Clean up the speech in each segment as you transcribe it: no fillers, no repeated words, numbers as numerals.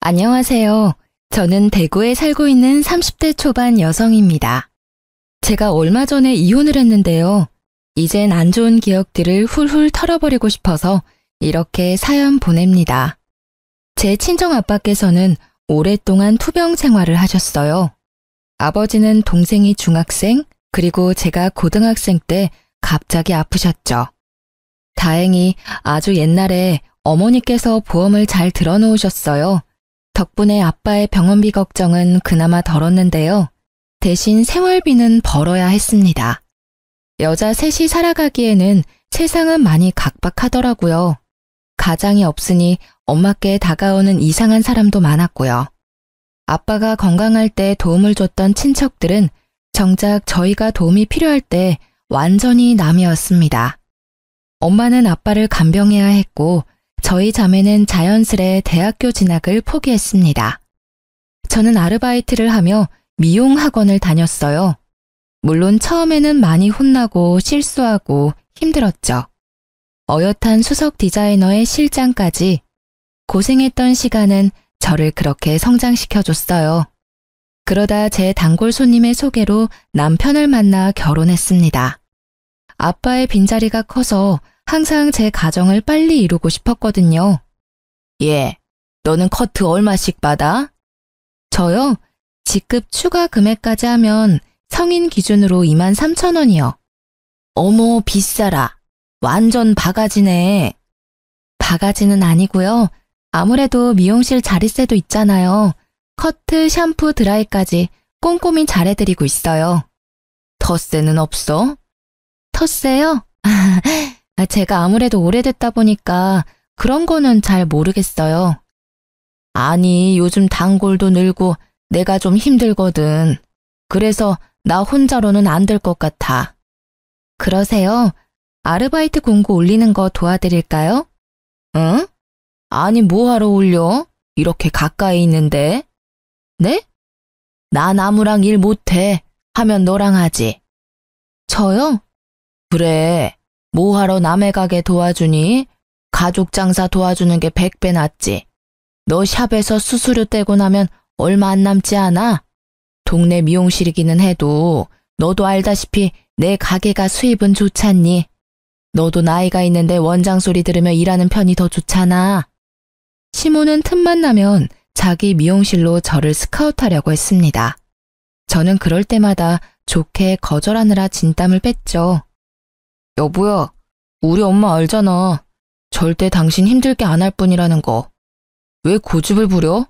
안녕하세요. 저는 대구에 살고 있는 30대 초반 여성입니다. 제가 얼마 전에 이혼을 했는데요. 이젠 안 좋은 기억들을 훌훌 털어버리고 싶어서 이렇게 사연 보냅니다. 제 친정 아빠께서는 오랫동안 투병 생활을 하셨어요. 아버지는 동생이 중학생, 그리고 제가 고등학생 때 갑자기 아프셨죠. 다행히 아주 옛날에 어머니께서 보험을 잘 들어놓으셨어요. 덕분에 아빠의 병원비 걱정은 그나마 덜었는데요. 대신 생활비는 벌어야 했습니다. 여자 셋이 살아가기에는 세상은 많이 각박하더라고요. 가장이 없으니 엄마께 다가오는 이상한 사람도 많았고요. 아빠가 건강할 때 도움을 줬던 친척들은 정작 저희가 도움이 필요할 때 완전히 남이었습니다. 엄마는 아빠를 간병해야 했고 저희 자매는 자연스레 대학교 진학을 포기했습니다. 저는 아르바이트를 하며 미용 학원을 다녔어요. 물론 처음에는 많이 혼나고 실수하고 힘들었죠. 어엿한 수석 디자이너의 실장까지 고생했던 시간은 저를 그렇게 성장시켜줬어요. 그러다 제 단골 손님의 소개로 남편을 만나 결혼했습니다. 아빠의 빈자리가 커서 항상 제 가정을 빨리 이루고 싶었거든요. 예, 너는 커트 얼마씩 받아? 저요? 직급 추가 금액까지 하면 성인 기준으로 23,000원이요. 어머, 비싸라. 완전 바가지네. 바가지는 아니고요. 아무래도 미용실 자릿세도 있잖아요. 커트, 샴푸, 드라이까지 꼼꼼히 잘해드리고 있어요. 텃세는 없어? 텃세요? 제가 아무래도 오래됐다 보니까 그런 거는 잘 모르겠어요. 아니, 요즘 단골도 늘고 내가 좀 힘들거든. 그래서 나 혼자로는 안 될 것 같아. 그러세요? 아르바이트 공고 올리는 거 도와드릴까요? 응? 아니, 뭐하러 올려? 이렇게 가까이 있는데. 네? 나 나무랑 일 못해. 하면 너랑 하지. 저요? 그래. 뭐하러 남의 가게 도와주니? 가족 장사 도와주는 게 100배 낫지. 너 샵에서 수수료 떼고 나면 얼마 안 남지 않아? 동네 미용실이기는 해도 너도 알다시피 내 가게가 수입은 좋잖니. 너도 나이가 있는데 원장 소리 들으며 일하는 편이 더 좋잖아. 시모는 틈만 나면 자기 미용실로 저를 스카우트하려고 했습니다. 저는 그럴 때마다 좋게 거절하느라 진땀을 뺐죠. 여보야, 우리 엄마 알잖아. 절대 당신 힘들게 안 할 뿐이라는 거. 왜 고집을 부려?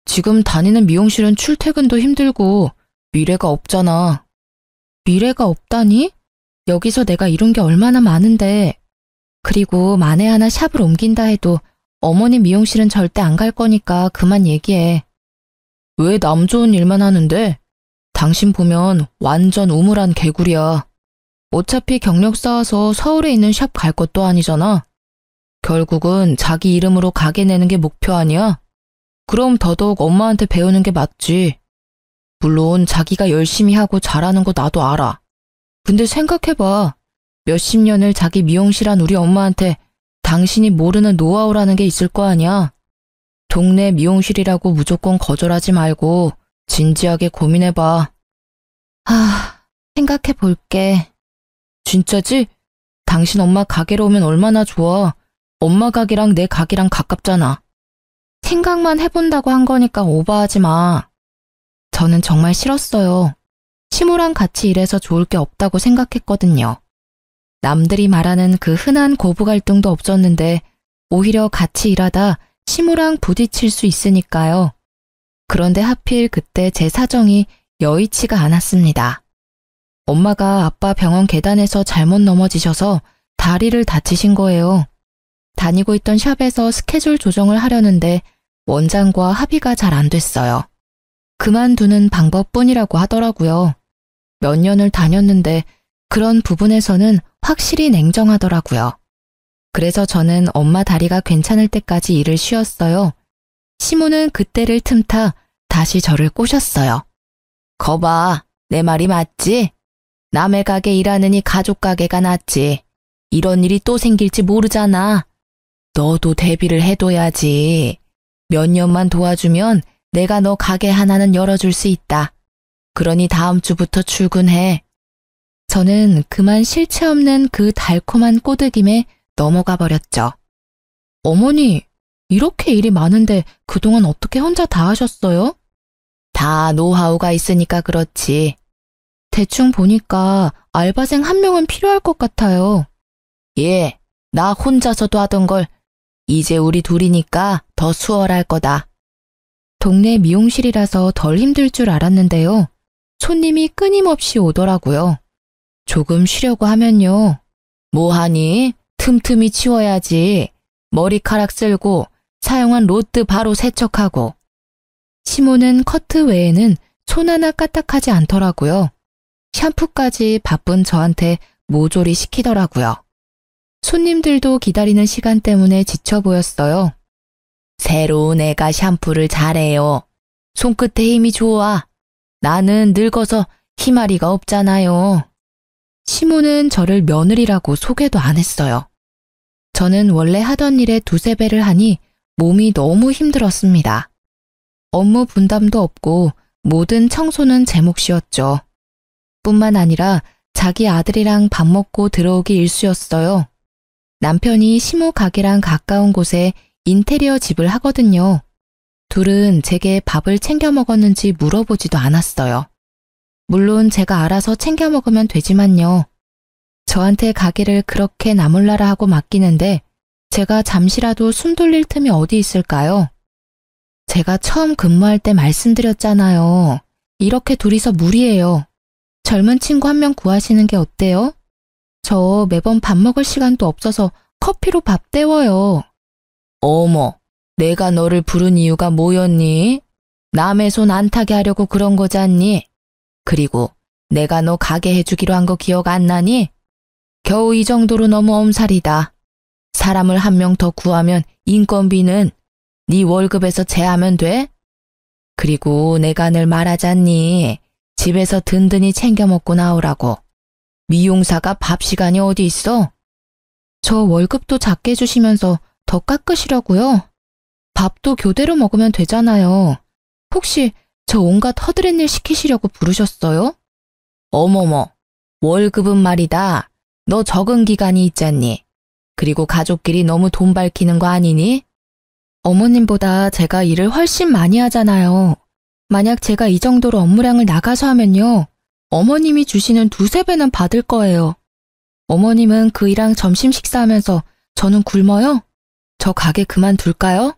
지금 다니는 미용실은 출퇴근도 힘들고 미래가 없잖아. 미래가 없다니? 여기서 내가 이룬 게 얼마나 많은데. 그리고 만에 하나 샵을 옮긴다 해도 어머니 미용실은 절대 안 갈 거니까 그만 얘기해. 왜 남 좋은 일만 하는데? 당신 보면 완전 우물한 개구리야. 어차피 경력 쌓아서 서울에 있는 샵 갈 것도 아니잖아. 결국은 자기 이름으로 가게 내는 게 목표 아니야? 그럼 더더욱 엄마한테 배우는 게 맞지. 물론 자기가 열심히 하고 잘하는 거 나도 알아. 근데 생각해봐. 몇십 년을 자기 미용실 한 우리 엄마한테 당신이 모르는 노하우라는 게 있을 거 아니야. 동네 미용실이라고 무조건 거절하지 말고 진지하게 고민해봐. 생각해 볼게. 진짜지? 당신 엄마 가게로 오면 얼마나 좋아. 엄마 가게랑 내 가게랑 가깝잖아. 생각만 해본다고 한 거니까 오버하지 마. 저는 정말 싫었어요. 시모랑 같이 일해서 좋을 게 없다고 생각했거든요. 남들이 말하는 그 흔한 고부 갈등도 없었는데 오히려 같이 일하다 시모랑 부딪힐 수 있으니까요. 그런데 하필 그때 제 사정이 여의치가 않았습니다. 엄마가 아빠 병원 계단에서 잘못 넘어지셔서 다리를 다치신 거예요. 다니고 있던 샵에서 스케줄 조정을 하려는데 원장과 합의가 잘 안 됐어요. 그만두는 방법뿐이라고 하더라고요. 몇 년을 다녔는데 그런 부분에서는 확실히 냉정하더라고요. 그래서 저는 엄마 다리가 괜찮을 때까지 일을 쉬었어요. 시모는 그때를 틈타 다시 저를 꼬셨어요. 거봐, 내 말이 맞지? 남의 가게 일하느니 가족 가게가 낫지. 이런 일이 또 생길지 모르잖아. 너도 대비를 해둬야지. 몇 년만 도와주면 내가 너 가게 하나는 열어줄 수 있다. 그러니 다음 주부터 출근해. 저는 그만 실체 없는 그 달콤한 꼬드김에 넘어가 버렸죠. 어머니, 이렇게 일이 많은데 그동안 어떻게 혼자 다 하셨어요? 다 노하우가 있으니까 그렇지. 대충 보니까 알바생 한 명은 필요할 것 같아요. 예, 나 혼자서도 하던 걸 이제 우리 둘이니까 더 수월할 거다. 동네 미용실이라서 덜 힘들 줄 알았는데요. 손님이 끊임없이 오더라고요. 조금 쉬려고 하면요. 뭐하니? 틈틈이 치워야지. 머리카락 쓸고 사용한 로트 바로 세척하고. 시모는 커트 외에는 손 하나 까딱하지 않더라고요. 샴푸까지 바쁜 저한테 모조리 시키더라고요. 손님들도 기다리는 시간 때문에 지쳐 보였어요. 새로운 애가 샴푸를 잘해요. 손끝에 힘이 좋아. 나는 늙어서 희마리가 없잖아요. 시모는 저를 며느리라고 소개도 안 했어요. 저는 원래 하던 일의 두세 배를 하니 몸이 너무 힘들었습니다. 업무 분담도 없고 모든 청소는 제 몫이었죠. 뿐만 아니라 자기 아들이랑 밥 먹고 들어오기 일쑤였어요. 남편이 시모 가게랑 가까운 곳에 인테리어 집을 하거든요. 둘은 제게 밥을 챙겨 먹었는지 물어보지도 않았어요. 물론 제가 알아서 챙겨 먹으면 되지만요. 저한테 가게를 그렇게 나몰라라 하고 맡기는데 제가 잠시라도 숨 돌릴 틈이 어디 있을까요? 제가 처음 근무할 때 말씀드렸잖아요. 이렇게 둘이서 무리예요. 젊은 친구 한 명 구하시는 게 어때요? 저 매번 밥 먹을 시간도 없어서 커피로 밥 때워요. 어머, 내가 너를 부른 이유가 뭐였니? 남의 손 안 타게 하려고 그런 거잖니? 그리고 내가 너 가게 해주기로 한 거 기억 안 나니? 겨우 이 정도로 너무 엄살이다. 사람을 한 명 더 구하면 인건비는 네 월급에서 제하면 돼? 그리고 내가 늘 말하잖니. 집에서 든든히 챙겨 먹고 나오라고. 미용사가 밥 시간이 어디 있어? 저 월급도 작게 주시면서 더 깎으시려고요? 밥도 교대로 먹으면 되잖아요. 혹시 저 온갖 허드렛 일 시키시려고 부르셨어요? 어머머, 월급은 말이다. 너 적응 기간이 있잖니. 그리고 가족끼리 너무 돈 밝히는 거 아니니? 어머님보다 제가 일을 훨씬 많이 하잖아요. 만약 제가 이 정도로 업무량을 나가서 하면요. 어머님이 주시는 두세 배는 받을 거예요. 어머님은 그 일랑 점심 식사하면서 저는 굶어요? 저 가게 그만둘까요?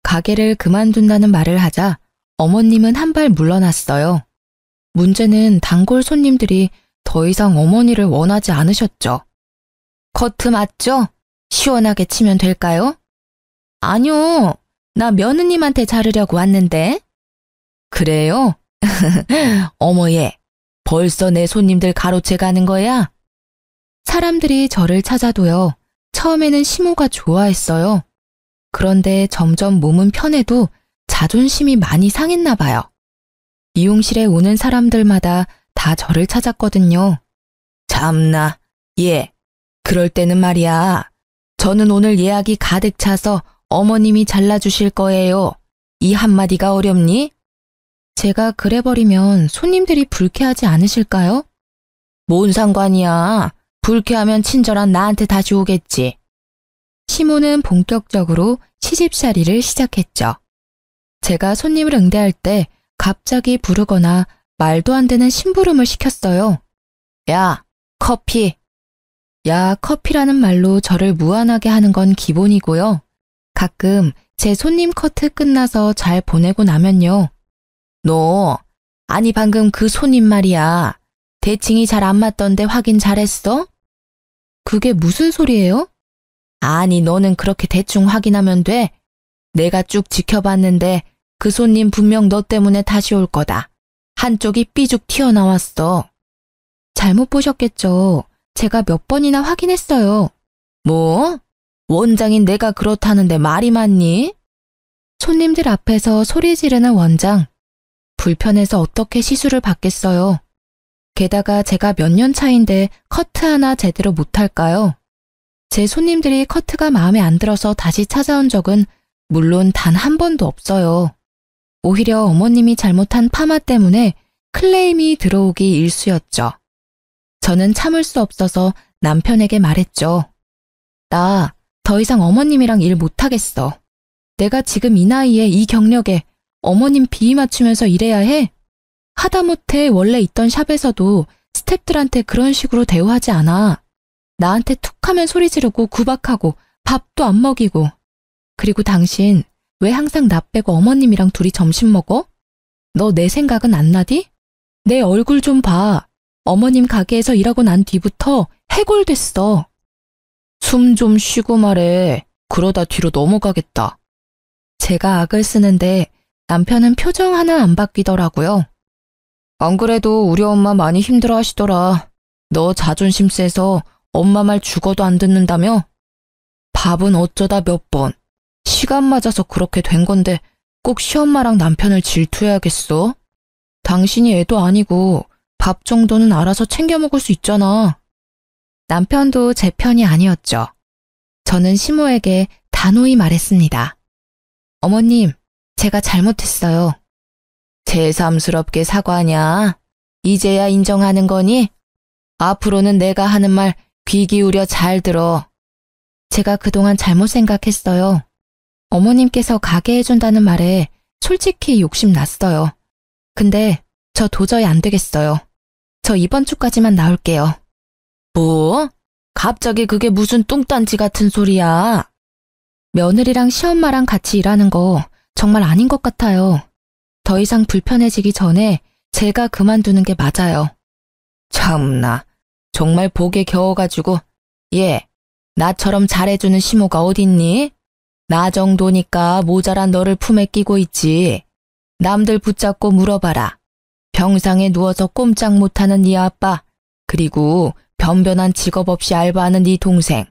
가게를 그만둔다는 말을 하자 어머님은 한 발 물러났어요. 문제는 단골 손님들이 더 이상 어머니를 원하지 않으셨죠. 커트 맞죠? 시원하게 치면 될까요? 아니요, 나 며느님한테 자르려고 왔는데. 그래요? 어머 얘, 벌써 내 손님들 가로채 가는 거야? 사람들이 저를 찾아도요. 처음에는 시모가 좋아했어요. 그런데 점점 몸은 편해도 자존심이 많이 상했나 봐요. 미용실에 오는 사람들마다 다 저를 찾았거든요. 참나, 예. 그럴 때는 말이야. 저는 오늘 예약이 가득 차서 어머님이 잘라주실 거예요. 이 한마디가 어렵니? 제가 그래버리면 손님들이 불쾌하지 않으실까요? 뭔 상관이야. 불쾌하면 친절한 나한테 다시 오겠지. 시모는 본격적으로 시집살이를 시작했죠. 제가 손님을 응대할 때 갑자기 부르거나 말도 안 되는 심부름을 시켰어요. 야, 커피. 야, 커피라는 말로 저를 무안하게 하는 건 기본이고요. 가끔 제 손님 커트 끝나서 잘 보내고 나면요. 너, 아니 방금 그 손님 말이야. 대칭이 잘 안 맞던데 확인 잘했어? 그게 무슨 소리예요? 아니 너는 그렇게 대충 확인하면 돼. 내가 쭉 지켜봤는데 그 손님 분명 너 때문에 다시 올 거다. 한쪽이 삐죽 튀어나왔어. 잘못 보셨겠죠. 제가 몇 번이나 확인했어요. 뭐? 원장인 내가 그렇다는데 말이 많니? 손님들 앞에서 소리 지르는 원장. 불편해서 어떻게 시술을 받겠어요. 게다가 제가 몇 년 차인데 커트 하나 제대로 못할까요? 제 손님들이 커트가 마음에 안 들어서 다시 찾아온 적은 물론 단 한 번도 없어요. 오히려 어머님이 잘못한 파마 때문에 클레임이 들어오기 일쑤였죠. 저는 참을 수 없어서 남편에게 말했죠. 나 더 이상 어머님이랑 일 못하겠어. 내가 지금 이 나이에 이 경력에 어머님 비위 맞추면서 일해야 해? 하다못해 원래 있던 샵에서도 스태프들한테 그런 식으로 대우하지 않아. 나한테 툭하면 소리 지르고 구박하고 밥도 안 먹이고. 그리고 당신 왜 항상 나 빼고 어머님이랑 둘이 점심 먹어? 너 내 생각은 안 나디? 내 얼굴 좀 봐. 어머님 가게에서 일하고 난 뒤부터 해골됐어. 숨 좀 쉬고 말해. 그러다 뒤로 넘어가겠다. 제가 악을 쓰는데 남편은 표정 하나 안 바뀌더라고요. 안 그래도 우리 엄마 많이 힘들어 하시더라. 너 자존심 세서 엄마 말 죽어도 안 듣는다며? 밥은 어쩌다 몇 번. 시간 맞아서 그렇게 된 건데 꼭 시엄마랑 남편을 질투해야겠어? 당신이 애도 아니고 밥 정도는 알아서 챙겨 먹을 수 있잖아. 남편도 제 편이 아니었죠. 저는 시모에게 단호히 말했습니다. 어머님, 제가 잘못했어요. 새삼스럽게 사과하냐? 이제야 인정하는 거니? 앞으로는 내가 하는 말 귀 기울여 잘 들어. 제가 그동안 잘못 생각했어요. 어머님께서 가게 해준다는 말에 솔직히 욕심났어요. 근데 저 도저히 안 되겠어요. 저 이번 주까지만 나올게요. 뭐? 갑자기 그게 무슨 뚱딴지 같은 소리야? 며느리랑 시엄마랑 같이 일하는 거 정말 아닌 것 같아요. 더 이상 불편해지기 전에 제가 그만두는 게 맞아요. 참나, 정말 복에 겨워가지고. 얘, 나처럼 잘해주는 시모가 어딨니? 나 정도니까 모자란 너를 품에 끼고 있지. 남들 붙잡고 물어봐라. 병상에 누워서 꼼짝 못하는 네 아빠, 그리고 변변한 직업 없이 알바하는 네 동생,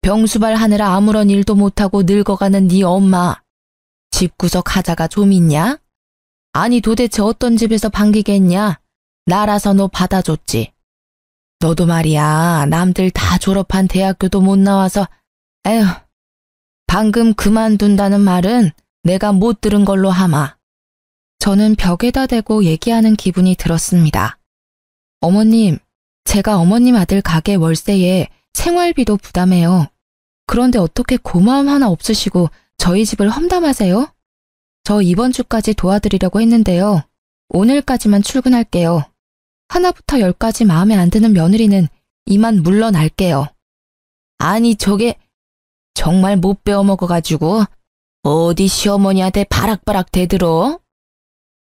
병수발 하느라 아무런 일도 못하고 늙어가는 네 엄마. 집구석 하자가 좀 있냐? 아니 도대체 어떤 집에서 반기겠냐? 나라서 너 받아줬지. 너도 말이야, 남들 다 졸업한 대학교도 못 나와서. 에휴, 방금 그만둔다는 말은 내가 못 들은 걸로 하마. 저는 벽에다 대고 얘기하는 기분이 들었습니다. 어머님, 제가 어머님 아들 가게 월세에 생활비도 부담해요. 그런데 어떻게 고마움 하나 없으시고 저희 집을 험담하세요? 저 이번 주까지 도와드리려고 했는데요. 오늘까지만 출근할게요. 하나부터 열까지 마음에 안 드는 며느리는 이만 물러날게요. 아니 저게 정말 못 배워먹어가지고 어디 시어머니한테 바락바락 대들어?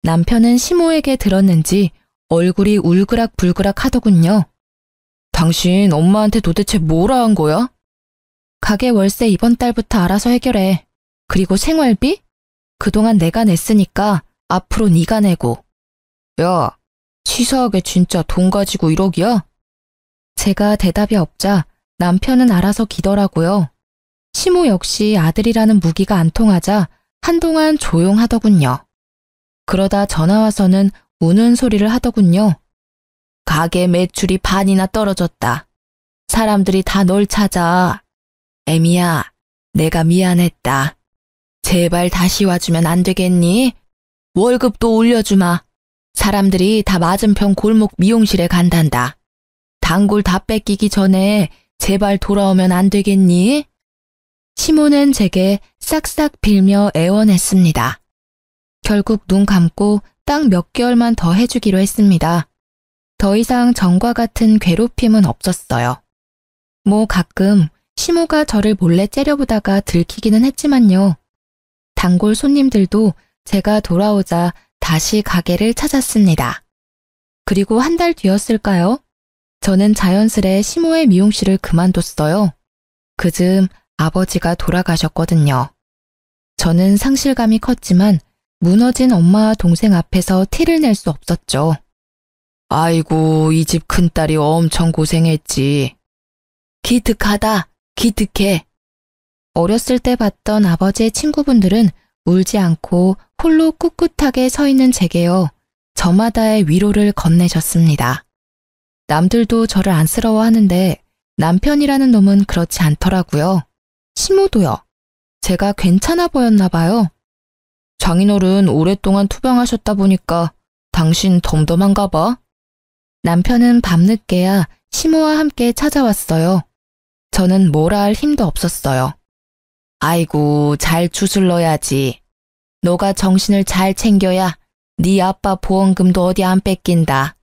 남편은 시모에게 들었는지 얼굴이 울그락불그락 하더군요. 당신 엄마한테 도대체 뭐라 한 거야? 가게 월세 이번 달부터 알아서 해결해. 그리고 생활비? 그동안 내가 냈으니까 앞으로 네가 내고. 야, 치사하게 진짜 돈 가지고 1억이야? 제가 대답이 없자 남편은 알아서 기더라고요. 시모 역시 아들이라는 무기가 안 통하자 한동안 조용하더군요. 그러다 전화와서는 우는 소리를 하더군요. 가게 매출이 반이나 떨어졌다. 사람들이 다 널 찾아. 애미야, 내가 미안했다. 제발 다시 와주면 안 되겠니? 월급도 올려주마. 사람들이 다 맞은편 골목 미용실에 간단다. 단골 다 뺏기기 전에 제발 돌아오면 안 되겠니? 시모는 제게 싹싹 빌며 애원했습니다. 결국 눈 감고 딱 몇 개월만 더 해주기로 했습니다. 더 이상 전과 같은 괴롭힘은 없었어요. 뭐 가끔 시모가 저를 몰래 째려보다가 들키기는 했지만요. 단골 손님들도 제가 돌아오자 다시 가게를 찾았습니다. 그리고 한 달 뒤였을까요? 저는 자연스레 시모의 미용실을 그만뒀어요. 그즈음 아버지가 돌아가셨거든요. 저는 상실감이 컸지만 무너진 엄마와 동생 앞에서 티를 낼 수 없었죠. 아이고, 이 집 큰딸이 엄청 고생했지. 기특하다, 기특해. 어렸을 때 봤던 아버지의 친구분들은 울지 않고 홀로 꿋꿋하게 서 있는 제게요. 저마다의 위로를 건네셨습니다. 남들도 저를 안쓰러워하는데 남편이라는 놈은 그렇지 않더라고요. 시모도요. 제가 괜찮아 보였나 봐요. 장인어른 오랫동안 투병하셨다 보니까 당신 덤덤한가 봐. 남편은 밤늦게야 시모와 함께 찾아왔어요. 저는 뭐라 할 힘도 없었어요. 아이고, 잘 추슬러야지. 너가 정신을 잘 챙겨야 네 아빠 보험금도 어디 안 뺏긴다.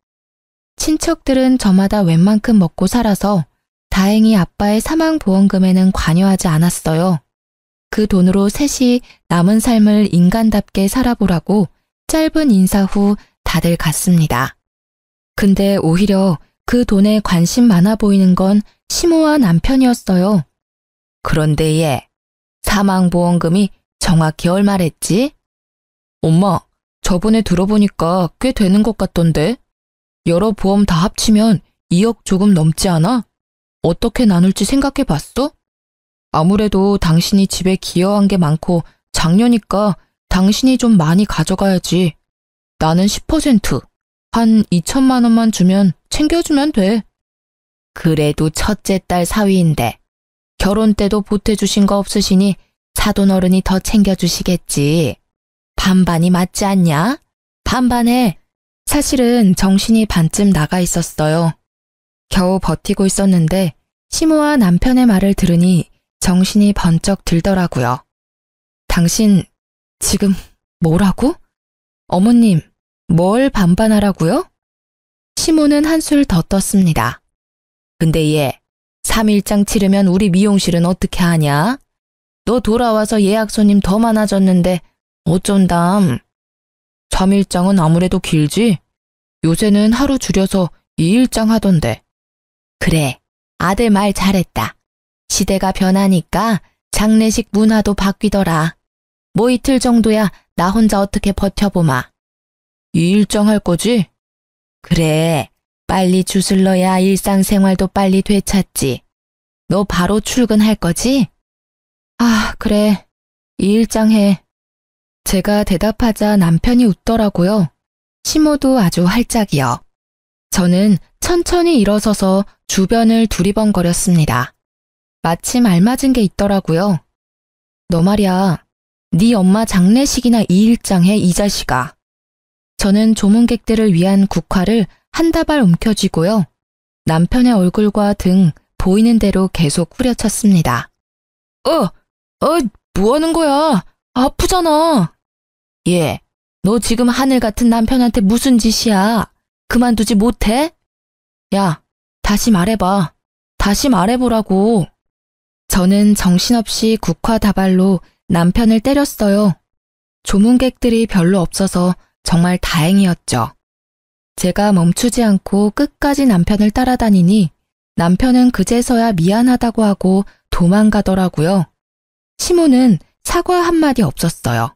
친척들은 저마다 웬만큼 먹고 살아서 다행히 아빠의 사망보험금에는 관여하지 않았어요. 그 돈으로 셋이 남은 삶을 인간답게 살아보라고 짧은 인사 후 다들 갔습니다. 근데 오히려 그 돈에 관심 많아 보이는 건 시모와 남편이었어요. 그런데 얘, 사망보험금이 정확히 얼마랬지? 엄마, 저번에 들어보니까 꽤 되는 것 같던데? 여러 보험 다 합치면 2억 조금 넘지 않아? 어떻게 나눌지 생각해 봤어? 아무래도 당신이 집에 기여한 게 많고 장녀니까 당신이 좀 많이 가져가야지. 나는 10%, 한 2천만 원만 주면 챙겨주면 돼. 그래도 첫째 딸 사위인데 결혼 때도 보태주신 거 없으시니 사돈어른이 더 챙겨주시겠지. 반반이 맞지 않냐? 반반해. 사실은 정신이 반쯤 나가 있었어요. 겨우 버티고 있었는데 시모와 남편의 말을 들으니 정신이 번쩍 들더라고요. 당신 지금 뭐라고? 어머님, 뭘 반반하라고요? 시모는 한술 더 떴습니다. 근데 얘, 3일장 치르면 우리 미용실은 어떻게 하냐? 너 돌아와서 예약 손님 더 많아졌는데 어쩐담? 3일장은 아무래도 길지? 요새는 하루 줄여서 2일장 하던데. 그래, 아들 말 잘했다. 시대가 변하니까 장례식 문화도 바뀌더라. 뭐 이틀 정도야 나 혼자 어떻게 버텨보마. 2일장 할 거지? 그래, 빨리 주술러야 일상생활도 빨리 되찾지. 너 바로 출근할 거지? 아, 그래. 2일장 해. 제가 대답하자 남편이 웃더라고요. 시모도 아주 활짝이요. 저는 천천히 일어서서 주변을 두리번거렸습니다. 마침 알맞은 게 있더라고요. 너 말이야, 네 엄마 장례식이나 2일장 해, 이 자식아. 저는 조문객들을 위한 국화를 한 다발 움켜쥐고요. 남편의 얼굴과 등 보이는 대로 계속 후려쳤습니다. 뭐 하는 거야? 아프잖아. 얘, 너 지금 하늘 같은 남편한테 무슨 짓이야? 그만두지 못해? 야, 다시 말해봐. 다시 말해보라고. 저는 정신없이 국화 다발로 남편을 때렸어요. 조문객들이 별로 없어서 정말 다행이었죠. 제가 멈추지 않고 끝까지 남편을 따라다니니 남편은 그제서야 미안하다고 하고 도망가더라고요. 시모는 사과 한마디 없었어요.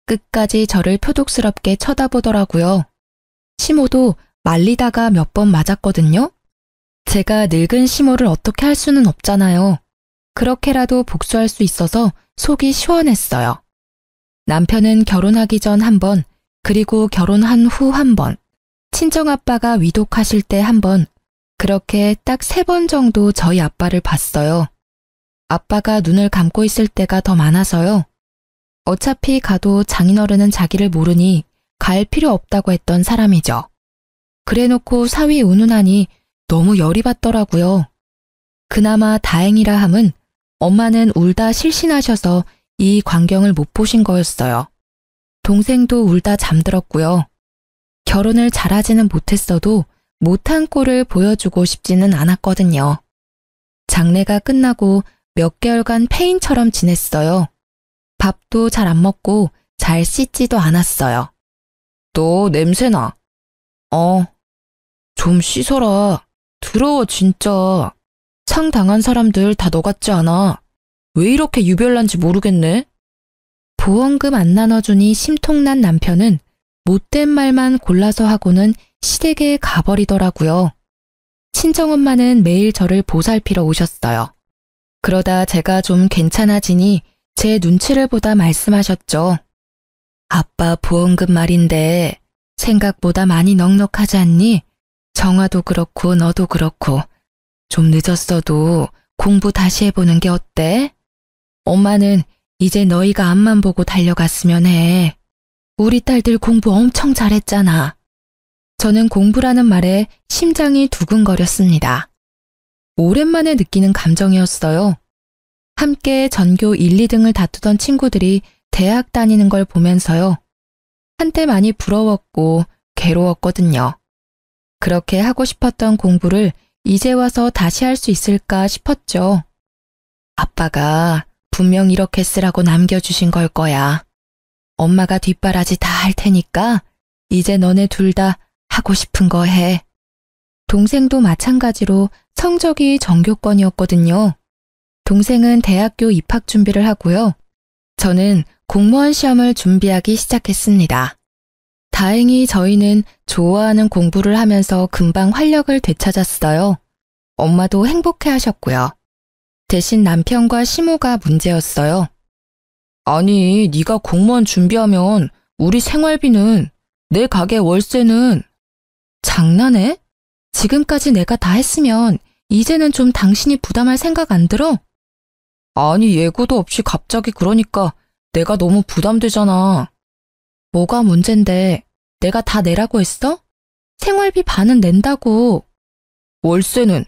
끝까지 저를 표독스럽게 쳐다보더라고요. 시모도 말리다가 몇 번 맞았거든요. 제가 늙은 시모를 어떻게 할 수는 없잖아요. 그렇게라도 복수할 수 있어서 속이 시원했어요. 남편은 결혼하기 전 한 번, 그리고 결혼한 후 한 번, 친정아빠가 위독하실 때 한 번, 그렇게 딱 3번 정도 저희 아빠를 봤어요. 아빠가 눈을 감고 있을 때가 더 많아서요. 어차피 가도 장인어른은 자기를 모르니 갈 필요 없다고 했던 사람이죠. 그래놓고 사위 운운하니 너무 열이 받더라고요. 그나마 다행이라 함은 엄마는 울다 실신하셔서 이 광경을 못 보신 거였어요. 동생도 울다 잠들었고요. 결혼을 잘하지는 못했어도 못한 꼴을 보여주고 싶지는 않았거든요. 장례가 끝나고 몇 개월간 폐인처럼 지냈어요. 밥도 잘 안 먹고 잘 씻지도 않았어요. 너 냄새나. 좀 씻어라. 더러워 진짜. 상 당한 사람들 다 너 같지 않아. 왜 이렇게 유별난지 모르겠네. 보험금 안 나눠주니 심통난 남편은 못된 말만 골라서 하고는 시댁에 가버리더라고요. 친정엄마는 매일 저를 보살피러 오셨어요. 그러다 제가 좀 괜찮아지니 제 눈치를 보다 말씀하셨죠. 아빠 보험금 말인데 생각보다 많이 넉넉하지 않니? 정화도 그렇고 너도 그렇고 좀 늦었어도 공부 다시 해보는 게 어때? 엄마는 이제 너희가 앞만 보고 달려갔으면 해. 우리 딸들 공부 엄청 잘했잖아. 저는 공부라는 말에 심장이 두근거렸습니다. 오랜만에 느끼는 감정이었어요. 함께 전교 1, 2등을 다투던 친구들이 대학 다니는 걸 보면서요. 한때 많이 부러웠고 괴로웠거든요. 그렇게 하고 싶었던 공부를 이제 와서 다시 할 수 있을까 싶었죠. 아빠가 분명 이렇게 쓰라고 남겨주신 걸 거야. 엄마가 뒷바라지 다 할 테니까 이제 너네 둘 다 하고 싶은 거 해. 동생도 마찬가지로 성적이 전교권이었거든요. 동생은 대학교 입학 준비를 하고요. 저는 공무원 시험을 준비하기 시작했습니다. 다행히 저희는 좋아하는 공부를 하면서 금방 활력을 되찾았어요. 엄마도 행복해 하셨고요. 대신 남편과 시모가 문제였어요. 아니, 네가 공무원 준비하면 우리 생활비는, 내 가게 월세는. 장난해? 지금까지 내가 다 했으면 이제는 좀 당신이 부담할 생각 안 들어? 아니, 예고도 없이 갑자기 그러니까 내가 너무 부담되잖아. 뭐가 문젠데? 내가 다 내라고 했어? 생활비 반은 낸다고. 월세는?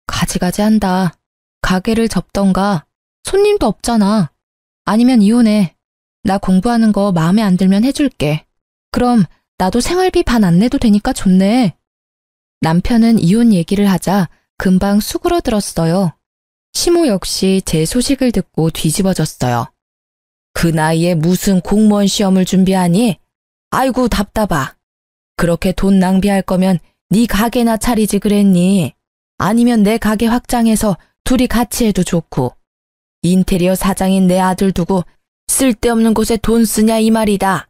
가지가지 한다. 가게를 접던가. 손님도 없잖아. 아니면 이혼해. 나 공부하는 거 마음에 안 들면 해줄게. 그럼 나도 생활비 반 안 내도 되니까 좋네. 남편은 이혼 얘기를 하자 금방 수그러들었어요. 시모 역시 제 소식을 듣고 뒤집어졌어요. 그 나이에 무슨 공무원 시험을 준비하니? 아이고 답답하. 그렇게 돈 낭비할 거면 네 가게나 차리지 그랬니? 아니면 내 가게 확장해서 둘이 같이 해도 좋고. 인테리어 사장인 내 아들 두고 쓸데없는 곳에 돈 쓰냐 이 말이다.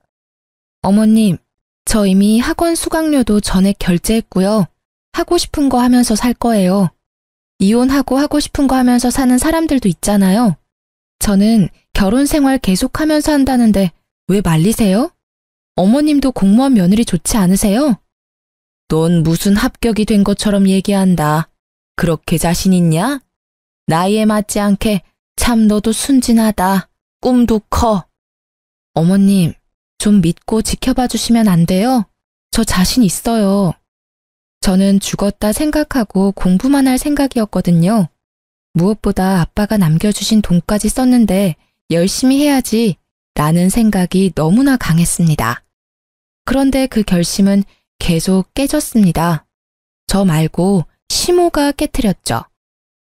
어머님, 저 이미 학원 수강료도 전액 결제했고요. 하고 싶은 거 하면서 살 거예요. 이혼하고 하고 싶은 거 하면서 사는 사람들도 있잖아요. 저는 결혼 생활 계속하면서 한다는데 왜 말리세요? 어머님도 공무원 며느리 좋지 않으세요? 넌 무슨 합격이 된 것처럼 얘기한다. 그렇게 자신 있냐? 나이에 맞지 않게 참 너도 순진하다. 꿈도 커. 어머님, 좀 믿고 지켜봐 주시면 안 돼요? 저 자신 있어요. 저는 죽었다 생각하고 공부만 할 생각이었거든요. 무엇보다 아빠가 남겨주신 돈까지 썼는데 열심히 해야지 라는 생각이 너무나 강했습니다. 그런데 그 결심은 계속 깨졌습니다. 저 말고 시모가 깨트렸죠.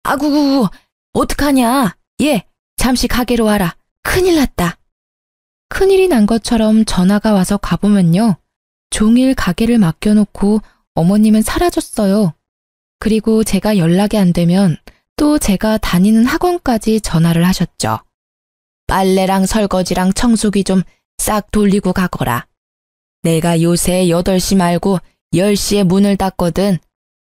아구구구, 어떡하냐? 얘, 잠시 가게로 와라. 큰일 났다. 큰일이 난 것처럼 전화가 와서 가보면요. 종일 가게를 맡겨놓고 어머님은 사라졌어요. 그리고 제가 연락이 안 되면 또 제가 다니는 학원까지 전화를 하셨죠. 빨래랑 설거지랑 청소기 좀 싹 돌리고 가거라. 내가 요새 8시 말고 10시에 문을 닫거든.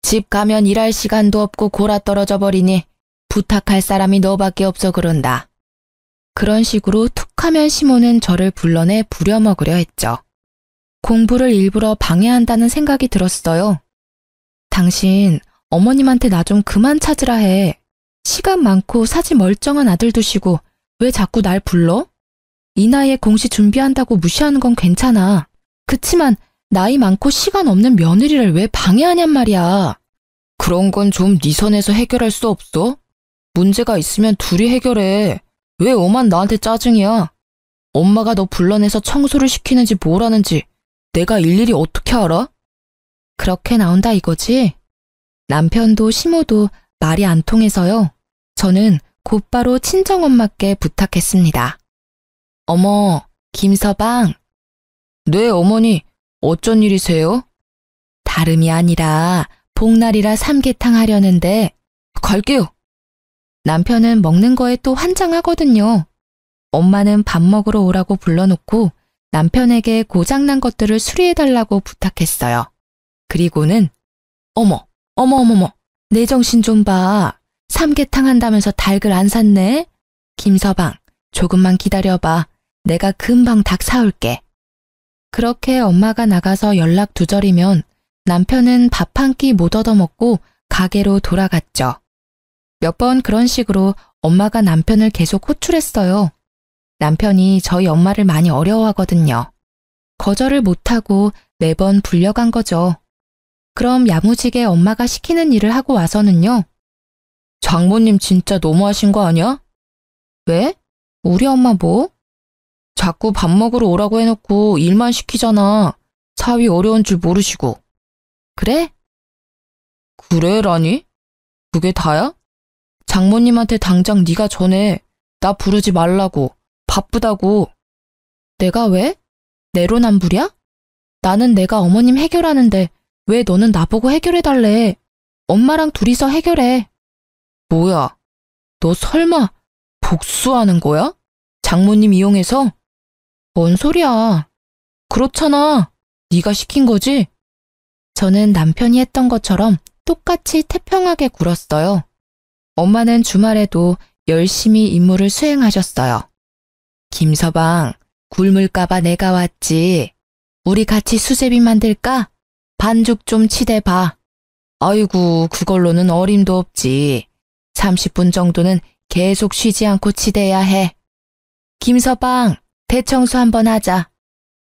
집 가면 일할 시간도 없고 골아 떨어져 버리니 부탁할 사람이 너밖에 없어 그런다. 그런 식으로 툭하면 시모는 저를 불러내 부려먹으려 했죠. 공부를 일부러 방해한다는 생각이 들었어요. 당신 어머님한테 나 좀 그만 찾으라 해. 시간 많고 사지 멀쩡한 아들 두시고 왜 자꾸 날 불러? 이 나이에 공시 준비한다고 무시하는 건 괜찮아. 그치만 나이 많고 시간 없는 며느리를 왜 방해하냔 말이야. 그런 건 좀 네 선에서 해결할 수 없어? 문제가 있으면 둘이 해결해. 왜 오만 나한테 짜증이야? 엄마가 너 불러내서 청소를 시키는지 뭘 하는지 내가 일일이 어떻게 알아? 그렇게 나온다 이거지? 남편도 시모도 말이 안 통해서요. 저는 곧바로 친정엄마께 부탁했습니다. 어머, 김서방. 네, 어머니. 어쩐 일이세요? 다름이 아니라 복날이라 삼계탕 하려는데 갈게요. 남편은 먹는 거에 또 환장하거든요. 엄마는 밥 먹으러 오라고 불러놓고 남편에게 고장난 것들을 수리해달라고 부탁했어요. 그리고는 어머, 내 정신 좀 봐. 삼계탕 한다면서 닭을 안 샀네? 김서방, 조금만 기다려봐. 내가 금방 닭 사올게. 그렇게 엄마가 나가서 연락 두절이면 남편은 밥 한 끼 못 얻어먹고 가게로 돌아갔죠. 몇 번 그런 식으로 엄마가 남편을 계속 호출했어요. 남편이 저희 엄마를 많이 어려워하거든요. 거절을 못하고 매번 불려간 거죠. 그럼 야무지게 엄마가 시키는 일을 하고 와서는요. 장모님 진짜 너무하신 거 아니야? 왜? 우리 엄마 뭐? 자꾸 밥 먹으러 오라고 해놓고 일만 시키잖아. 사위 어려운 줄 모르시고. 그래? 그래라니? 그게 다야? 장모님한테 당장 네가 전해. 나 부르지 말라고. 바쁘다고. 내가 왜? 내로남불이야? 나는 내가 어머님 해결하는데 왜 너는 나보고 해결해달래? 엄마랑 둘이서 해결해. 뭐야? 너 설마 복수하는 거야? 장모님 이용해서? 뭔 소리야? 그렇잖아. 네가 시킨 거지? 저는 남편이 했던 것처럼 똑같이 태평하게 굴었어요. 엄마는 주말에도 열심히 임무를 수행하셨어요. 김서방, 굶을까봐 내가 왔지. 우리 같이 수제비 만들까? 반죽 좀 치대봐. 아이고, 그걸로는 어림도 없지. 30분 정도는 계속 쉬지 않고 치대야 해. 김서방, 대청소 한번 하자.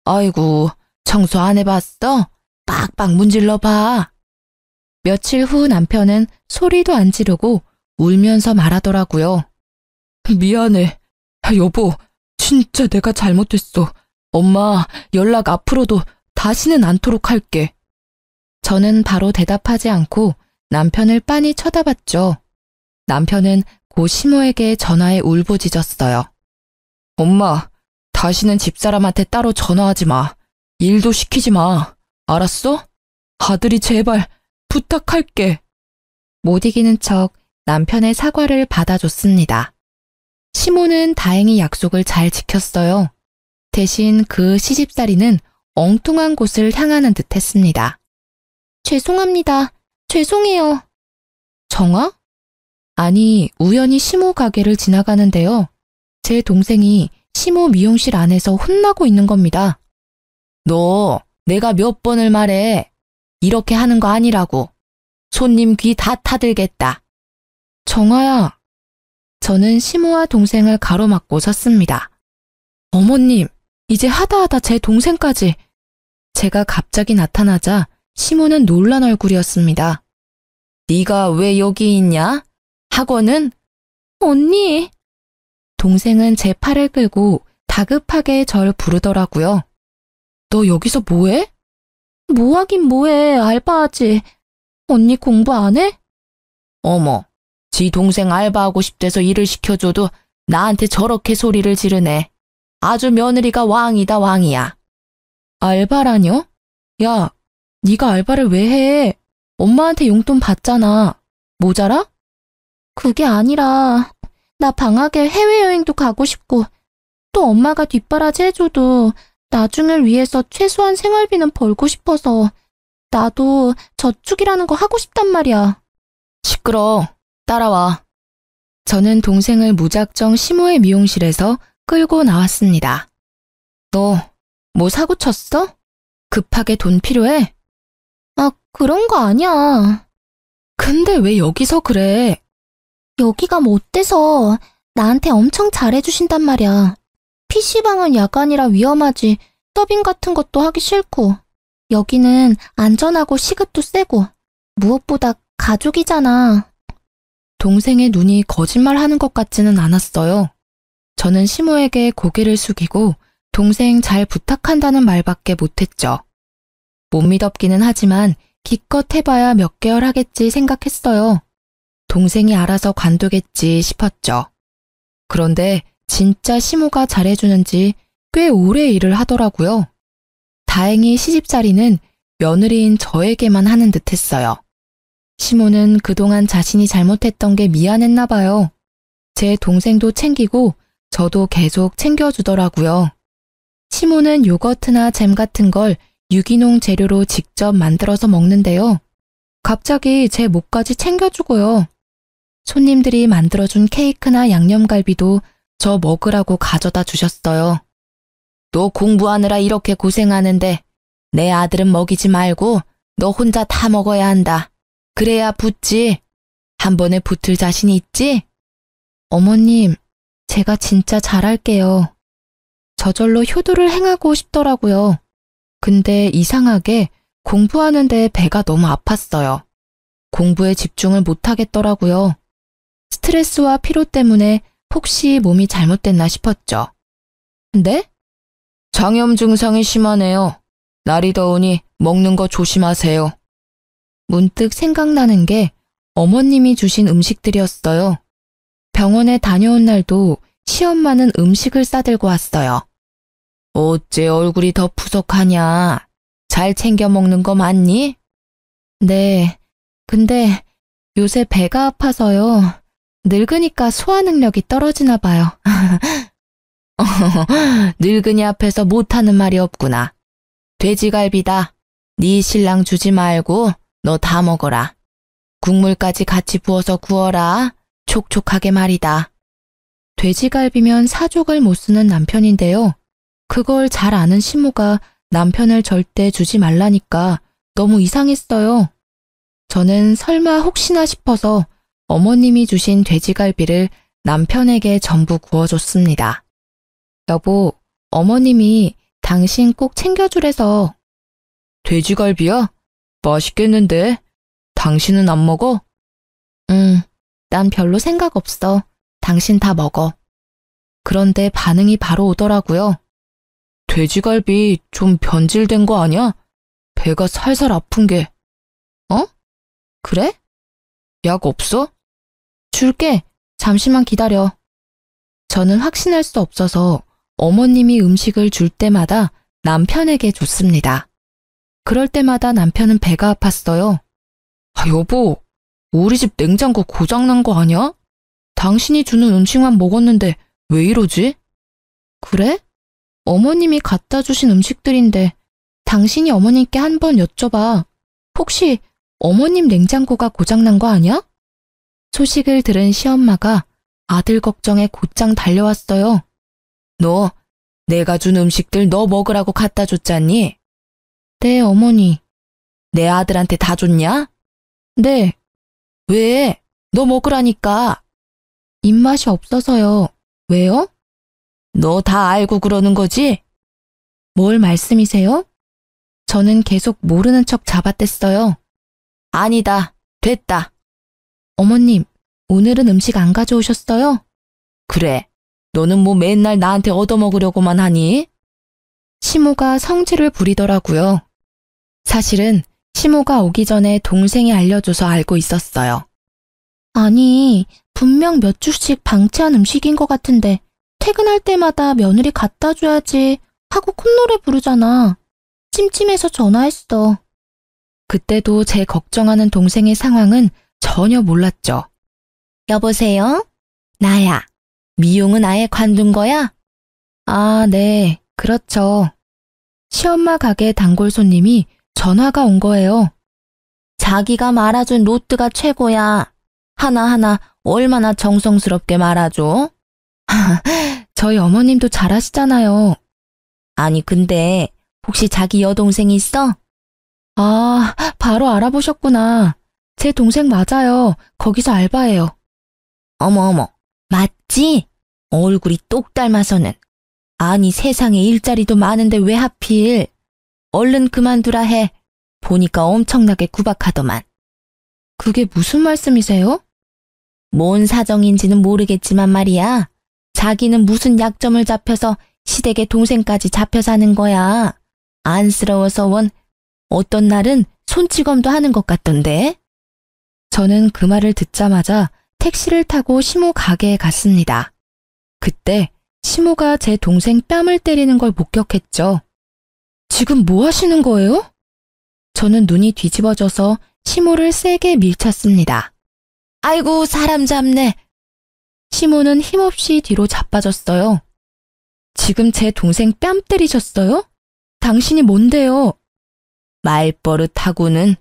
아이고, 청소 안 해봤어? 빡빡 문질러 봐. 며칠 후 남편은 소리도 안 지르고 울면서 말하더라고요. 미안해. 여보, 진짜 내가 잘못했어. 엄마, 연락 앞으로도 다시는 않도록 할게. 저는 바로 대답하지 않고 남편을 빤히 쳐다봤죠. 남편은 고 시모에게 전화해 울부짖었어요. 엄마, 다시는 집사람한테 따로 전화하지 마. 일도 시키지 마. 알았어? 아들이 제발 부탁할게. 못 이기는 척 남편의 사과를 받아줬습니다. 시모는 다행히 약속을 잘 지켰어요. 대신 그 시집살이는 엉뚱한 곳을 향하는 듯 했습니다. 죄송합니다. 죄송해요. 정아? 아니, 우연히 시모 가게를 지나가는데요. 제 동생이 시모 미용실 안에서 혼나고 있는 겁니다. 너, 내가 몇 번을 말해. 이렇게 하는 거 아니라고. 손님 귀 다 타들겠다. 정아야. 저는 시모와 동생을 가로막고 섰습니다. 어머님, 이제 하다하다 제 동생까지. 제가 갑자기 나타나자 시모는 놀란 얼굴이었습니다. 네가 왜 여기 있냐? 학원은? 언니. 동생은 제 팔을 끌고 다급하게 절 부르더라고요. 너 여기서 뭐해? 뭐하긴 뭐해, 알바하지. 언니 공부 안 해? 어머, 지 동생 알바하고 싶대서 일을 시켜줘도 나한테 저렇게 소리를 지르네. 아주 며느리가 왕이다, 왕이야. 알바라뇨? 야, 네가 알바를 왜 해? 엄마한테 용돈 받잖아. 모자라? 그게 아니라 나 방학에 해외여행도 가고 싶고 또 엄마가 뒷바라지 해줘도 나중을 위해서 최소한 생활비는 벌고 싶어서 나도 저축이라는 거 하고 싶단 말이야. 시끄러. 따라와. 저는 동생을 무작정 시모의 미용실에서 끌고 나왔습니다. 너 뭐 사고 쳤어? 급하게 돈 필요해? 아, 그런 거 아니야. 근데 왜 여기서 그래? 여기가 뭐 어때서 나한테 엄청 잘해주신단 말이야. PC방은 야간이라 위험하지 더빙 같은 것도 하기 싫고 여기는 안전하고 시급도 세고 무엇보다 가족이잖아. 동생의 눈이 거짓말하는 것 같지는 않았어요. 저는 시모에게 고개를 숙이고 동생 잘 부탁한다는 말밖에 못했죠. 못 믿었기는 하지만 기껏 해봐야 몇 개월 하겠지 생각했어요. 동생이 알아서 관두겠지 싶었죠. 그런데 진짜 시모가 잘해주는지 꽤 오래 일을 하더라고요. 다행히 시집살이는 며느리인 저에게만 하는 듯 했어요. 시모는 그동안 자신이 잘못했던 게 미안했나 봐요. 제 동생도 챙기고 저도 계속 챙겨주더라고요. 시모는 요거트나 잼 같은 걸 유기농 재료로 직접 만들어서 먹는데요. 갑자기 제 목까지 챙겨주고요. 손님들이 만들어준 케이크나 양념갈비도 저 먹으라고 가져다 주셨어요. 너 공부하느라 이렇게 고생하는데 내 아들은 먹이지 말고 너 혼자 다 먹어야 한다. 그래야 붙지. 한 번에 붙을 자신 있지? 어머님, 제가 진짜 잘할게요. 저절로 효도를 행하고 싶더라고요. 근데 이상하게 공부하는데 배가 너무 아팠어요. 공부에 집중을 못하겠더라고요. 스트레스와 피로 때문에 혹시 몸이 잘못됐나 싶었죠. 네? 장염 증상이 심하네요. 날이 더우니 먹는 거 조심하세요. 문득 생각나는 게 어머님이 주신 음식들이었어요. 병원에 다녀온 날도 시엄마는 음식을 싸들고 왔어요. 어째 얼굴이 더 푸석하냐? 잘 챙겨 먹는 거 맞니? 네, 근데 요새 배가 아파서요. 늙으니까 소화 능력이 떨어지나 봐요. 늙은이 앞에서 못하는 말이 없구나. 돼지갈비다. 네 신랑 주지 말고 너 다 먹어라. 국물까지 같이 부어서 구워라. 촉촉하게 말이다. 돼지갈비면 사족을 못 쓰는 남편인데요. 그걸 잘 아는 시모가 남편을 절대 주지 말라니까 너무 이상했어요. 저는 설마 혹시나 싶어서 어머님이 주신 돼지갈비를 남편에게 전부 구워줬습니다. 여보, 어머님이 당신 꼭 챙겨주래서. 돼지갈비야? 맛있겠는데? 당신은 안 먹어? 난 별로 생각 없어. 당신 다 먹어. 그런데 반응이 바로 오더라고요. 돼지갈비 좀 변질된 거 아니야? 배가 살살 아픈 게. 어? 그래? 약 없어? 줄게. 잠시만 기다려. 저는 확신할 수 없어서 어머님이 음식을 줄 때마다 남편에게 줬습니다. 그럴 때마다 남편은 배가 아팠어요. 아, 여보, 우리 집 냉장고 고장난 거 아니야? 당신이 주는 음식만 먹었는데 왜 이러지? 그래? 어머님이 갖다 주신 음식들인데 당신이 어머님께 한번 여쭤봐. 혹시 어머님 냉장고가 고장난 거 아니야? 소식을 들은 시엄마가 아들 걱정에 곧장 달려왔어요. 너 내가 준 음식들 너 먹으라고 갖다 줬잖니? 네, 어머니. 내 아들한테 다 줬냐? 네. 왜? 너 먹으라니까. 입맛이 없어서요. 왜요? 너 다 알고 그러는 거지? 뭘 말씀이세요? 저는 계속 모르는 척 잡아댔어요. 아니다. 됐다. 어머님, 오늘은 음식 안 가져오셨어요? 그래. 너는 뭐 맨날 나한테 얻어먹으려고만 하니? 시모가 성질을 부리더라고요. 사실은 시모가 오기 전에 동생이 알려줘서 알고 있었어요. 아니, 분명 몇 주씩 방치한 음식인 것 같은데 퇴근할 때마다 며느리 갖다 줘야지 하고 콧노래 부르잖아. 찜찜해서 전화했어. 그때도 제 걱정하는 동생의 상황은 전혀 몰랐죠. 여보세요? 나야. 미용은 아예 관둔 거야? 아, 네, 그렇죠. 시엄마 가게 단골 손님이 전화가 온 거예요. 자기가 말아준 로트가 최고야. 하나하나 얼마나 정성스럽게 말아줘? 저희 어머님도 잘하시잖아요. 아니, 근데 혹시 자기 여동생 있어? 아, 바로 알아보셨구나. 제 동생 맞아요. 거기서 알바해요. 어머, 맞지? 얼굴이 똑 닮아서는. 아니, 세상에 일자리도 많은데 왜 하필? 얼른 그만두라 해. 보니까 엄청나게 구박하더만. 그게 무슨 말씀이세요? 뭔 사정인지는 모르겠지만 말이야. 자기는 무슨 약점을 잡혀서 시댁의 동생까지 잡혀 사는 거야. 안쓰러워서 원 어떤 날은 손찌검도 하는 것 같던데. 저는 그 말을 듣자마자 택시를 타고 시모 가게에 갔습니다. 그때 시모가 제 동생 뺨을 때리는 걸 목격했죠. 지금 뭐 하시는 거예요? 저는 눈이 뒤집어져서 시모를 세게 밀쳤습니다. 아이고, 사람 잡네. 시모는 힘없이 뒤로 자빠졌어요. 지금 제 동생 뺨 때리셨어요? 당신이 뭔데요? 말버릇하고는.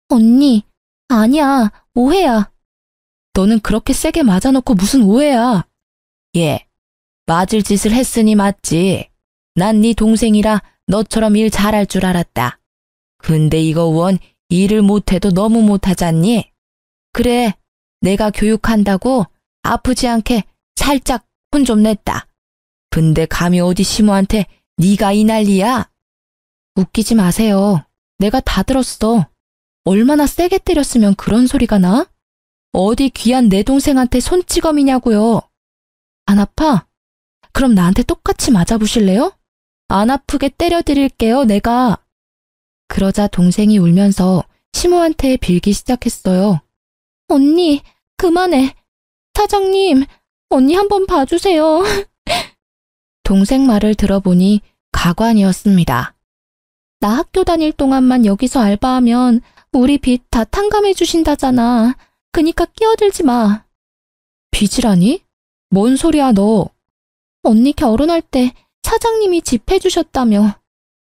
언니, 아니야, 오해야. 너는 그렇게 세게 맞아놓고 무슨 오해야? 예, 맞을 짓을 했으니 맞지. 난 네 동생이라 너처럼 일 잘할 줄 알았다. 근데 이거 원 일을 못해도 너무 못하잖니? 그래, 내가 교육한다고 아프지 않게 살짝 혼 좀 냈다. 근데 감히 어디 시모한테 네가 이 난리야? 웃기지 마세요. 내가 다 들었어. 얼마나 세게 때렸으면 그런 소리가 나? 어디 귀한 내 동생한테 손찌검이냐고요. 안 아파? 그럼 나한테 똑같이 맞아보실래요? 안 아프게 때려드릴게요, 내가. 그러자 동생이 울면서 시모한테 빌기 시작했어요. 언니, 그만해. 사장님, 언니 한번 봐주세요. 동생 말을 들어보니 가관이었습니다. 나 학교 다닐 동안만 여기서 알바하면 우리 빚 다 탕감해 주신다잖아. 그니까 끼어들지 마. 빚이라니? 뭔 소리야 너. 언니 결혼할 때 사장님이 집 해주셨다며.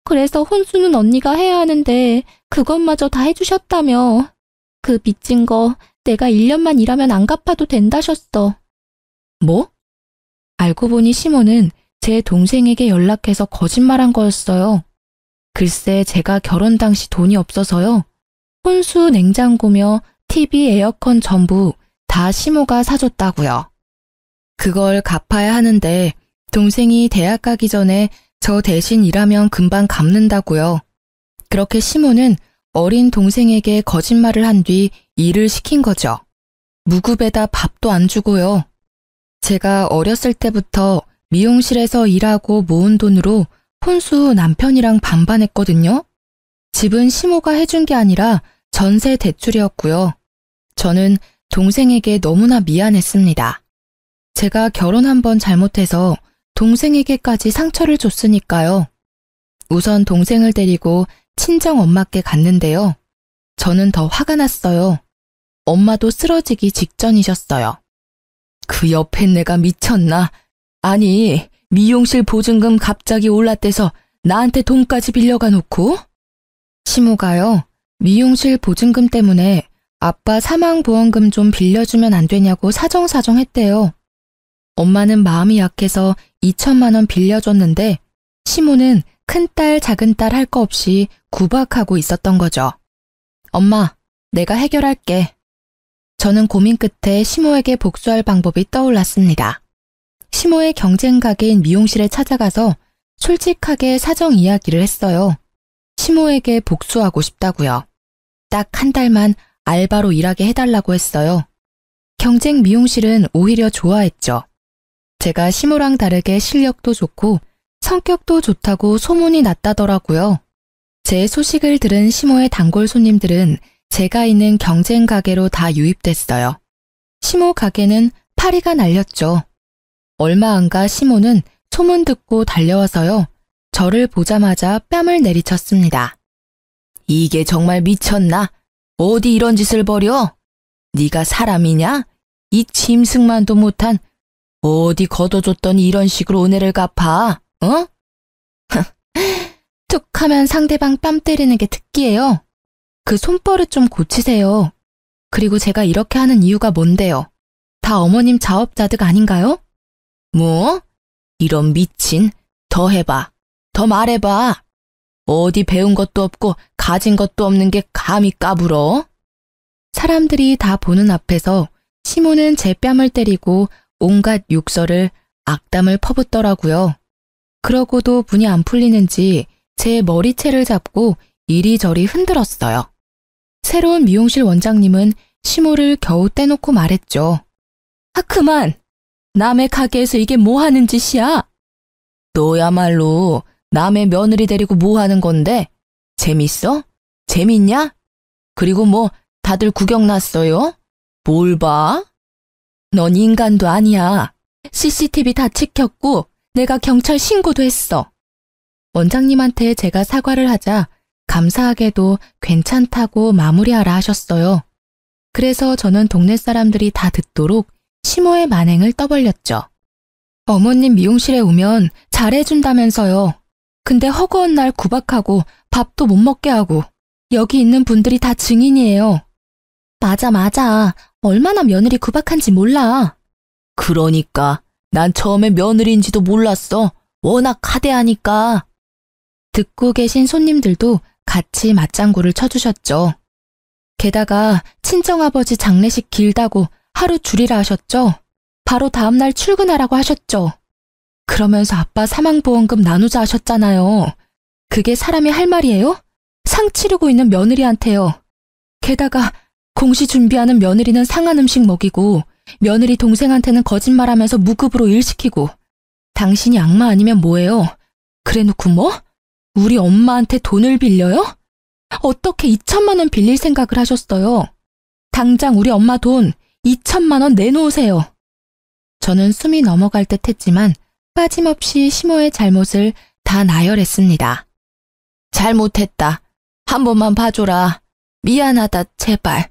그래서 혼수는 언니가 해야 하는데 그것마저 다 해주셨다며. 그 빚진 거 내가 1년만 일하면 안 갚아도 된다셨어. 뭐? 알고 보니 시모는 제 동생에게 연락해서 거짓말한 거였어요. 글쎄 제가 결혼 당시 돈이 없어서요. 혼수 냉장고며 TV, 에어컨 전부 다 시모가 사줬다고요. 그걸 갚아야 하는데 동생이 대학 가기 전에 저 대신 일하면 금방 갚는다고요. 그렇게 시모는 어린 동생에게 거짓말을 한 뒤 일을 시킨 거죠. 무급에다 밥도 안 주고요. 제가 어렸을 때부터 미용실에서 일하고 모은 돈으로 혼수 남편이랑 반반했거든요. 집은 시모가 해준 게 아니라 전세 대출이었고요. 저는 동생에게 너무나 미안했습니다. 제가 결혼 한 번 잘못해서 동생에게까지 상처를 줬으니까요. 우선 동생을 데리고 친정 엄마께 갔는데요. 저는 더 화가 났어요. 엄마도 쓰러지기 직전이셨어요. 그 옆에 내가 미쳤나? 아니, 미용실 보증금 갑자기 올랐대서 나한테 돈까지 빌려가 놓고? 시모가요, 미용실 보증금 때문에 아빠 사망보험금 좀 빌려주면 안 되냐고 사정사정 했대요. 엄마는 마음이 약해서 2천만 원 빌려줬는데 시모는 큰딸 작은딸 할 거 없이 구박하고 있었던 거죠. 엄마, 내가 해결할게. 저는 고민 끝에 시모에게 복수할 방법이 떠올랐습니다. 시모의 경쟁 가게인 미용실에 찾아가서 솔직하게 사정 이야기를 했어요. 시모에게 복수하고 싶다고요. 딱 한 달만 알바로 일하게 해달라고 했어요. 경쟁 미용실은 오히려 좋아했죠. 제가 시모랑 다르게 실력도 좋고 성격도 좋다고 소문이 났다더라고요. 제 소식을 들은 시모의 단골 손님들은 제가 있는 경쟁 가게로 다 유입됐어요. 시모 가게는 파리가 날렸죠. 얼마 안 가 시모는 소문 듣고 달려와서요. 저를 보자마자 뺨을 내리쳤습니다. 이게 정말 미쳤나? 어디 이런 짓을 벌여? 네가 사람이냐? 이 짐승만도 못한 어디 걷어줬더니 이런 식으로 은혜를 갚아? 어? 툭 하면 상대방 뺨 때리는 게 특기예요. 그 손버릇 좀 고치세요. 그리고 제가 이렇게 하는 이유가 뭔데요? 다 어머님 자업자득 아닌가요? 뭐? 이런 미친, 더 해봐. 더 말해봐. 어디 배운 것도 없고 가진 것도 없는 게 감히 까불어? 사람들이 다 보는 앞에서 시모는 제 뺨을 때리고 온갖 욕설을 악담을 퍼붓더라고요. 그러고도 분이 안 풀리는지 제 머리채를 잡고 이리저리 흔들었어요. 새로운 미용실 원장님은 시모를 겨우 떼놓고 말했죠. 아, 그만! 남의 가게에서 이게 뭐 하는 짓이야? 너야말로 남의 며느리 데리고 뭐 하는 건데? 재밌어? 재밌냐? 그리고 뭐 다들 구경 났어요? 뭘 봐? 넌 인간도 아니야. CCTV 다 찍혔고 내가 경찰 신고도 했어. 원장님한테 제가 사과를 하자 감사하게도 괜찮다고 마무리하라 하셨어요. 그래서 저는 동네 사람들이 다 듣도록 시모의 만행을 떠벌렸죠. 어머님 미용실에 오면 잘해준다면서요. 근데 허구한 날 구박하고 밥도 못 먹게 하고 여기 있는 분들이 다 증인이에요. 맞아. 얼마나 며느리 구박한지 몰라. 그러니까 난 처음에 며느리인지도 몰랐어. 워낙 하대하니까. 듣고 계신 손님들도 같이 맞장구를 쳐주셨죠. 게다가 친정아버지 장례식 길다고 하루 줄이라 하셨죠. 바로 다음날 출근하라고 하셨죠. 그러면서 아빠 사망보험금 나누자 하셨잖아요. 그게 사람이 할 말이에요? 상 치르고 있는 며느리한테요. 게다가 공시 준비하는 며느리는 상한 음식 먹이고 며느리 동생한테는 거짓말하면서 무급으로 일 시키고 당신이 악마 아니면 뭐예요? 그래놓고 뭐? 우리 엄마한테 돈을 빌려요? 어떻게 2천만 원 빌릴 생각을 하셨어요? 당장 우리 엄마 돈 2천만 원 내놓으세요. 저는 숨이 넘어갈 듯 했지만 빠짐없이 시모의 잘못을 다 나열했습니다. 잘못했다. 한 번만 봐줘라. 미안하다, 제발.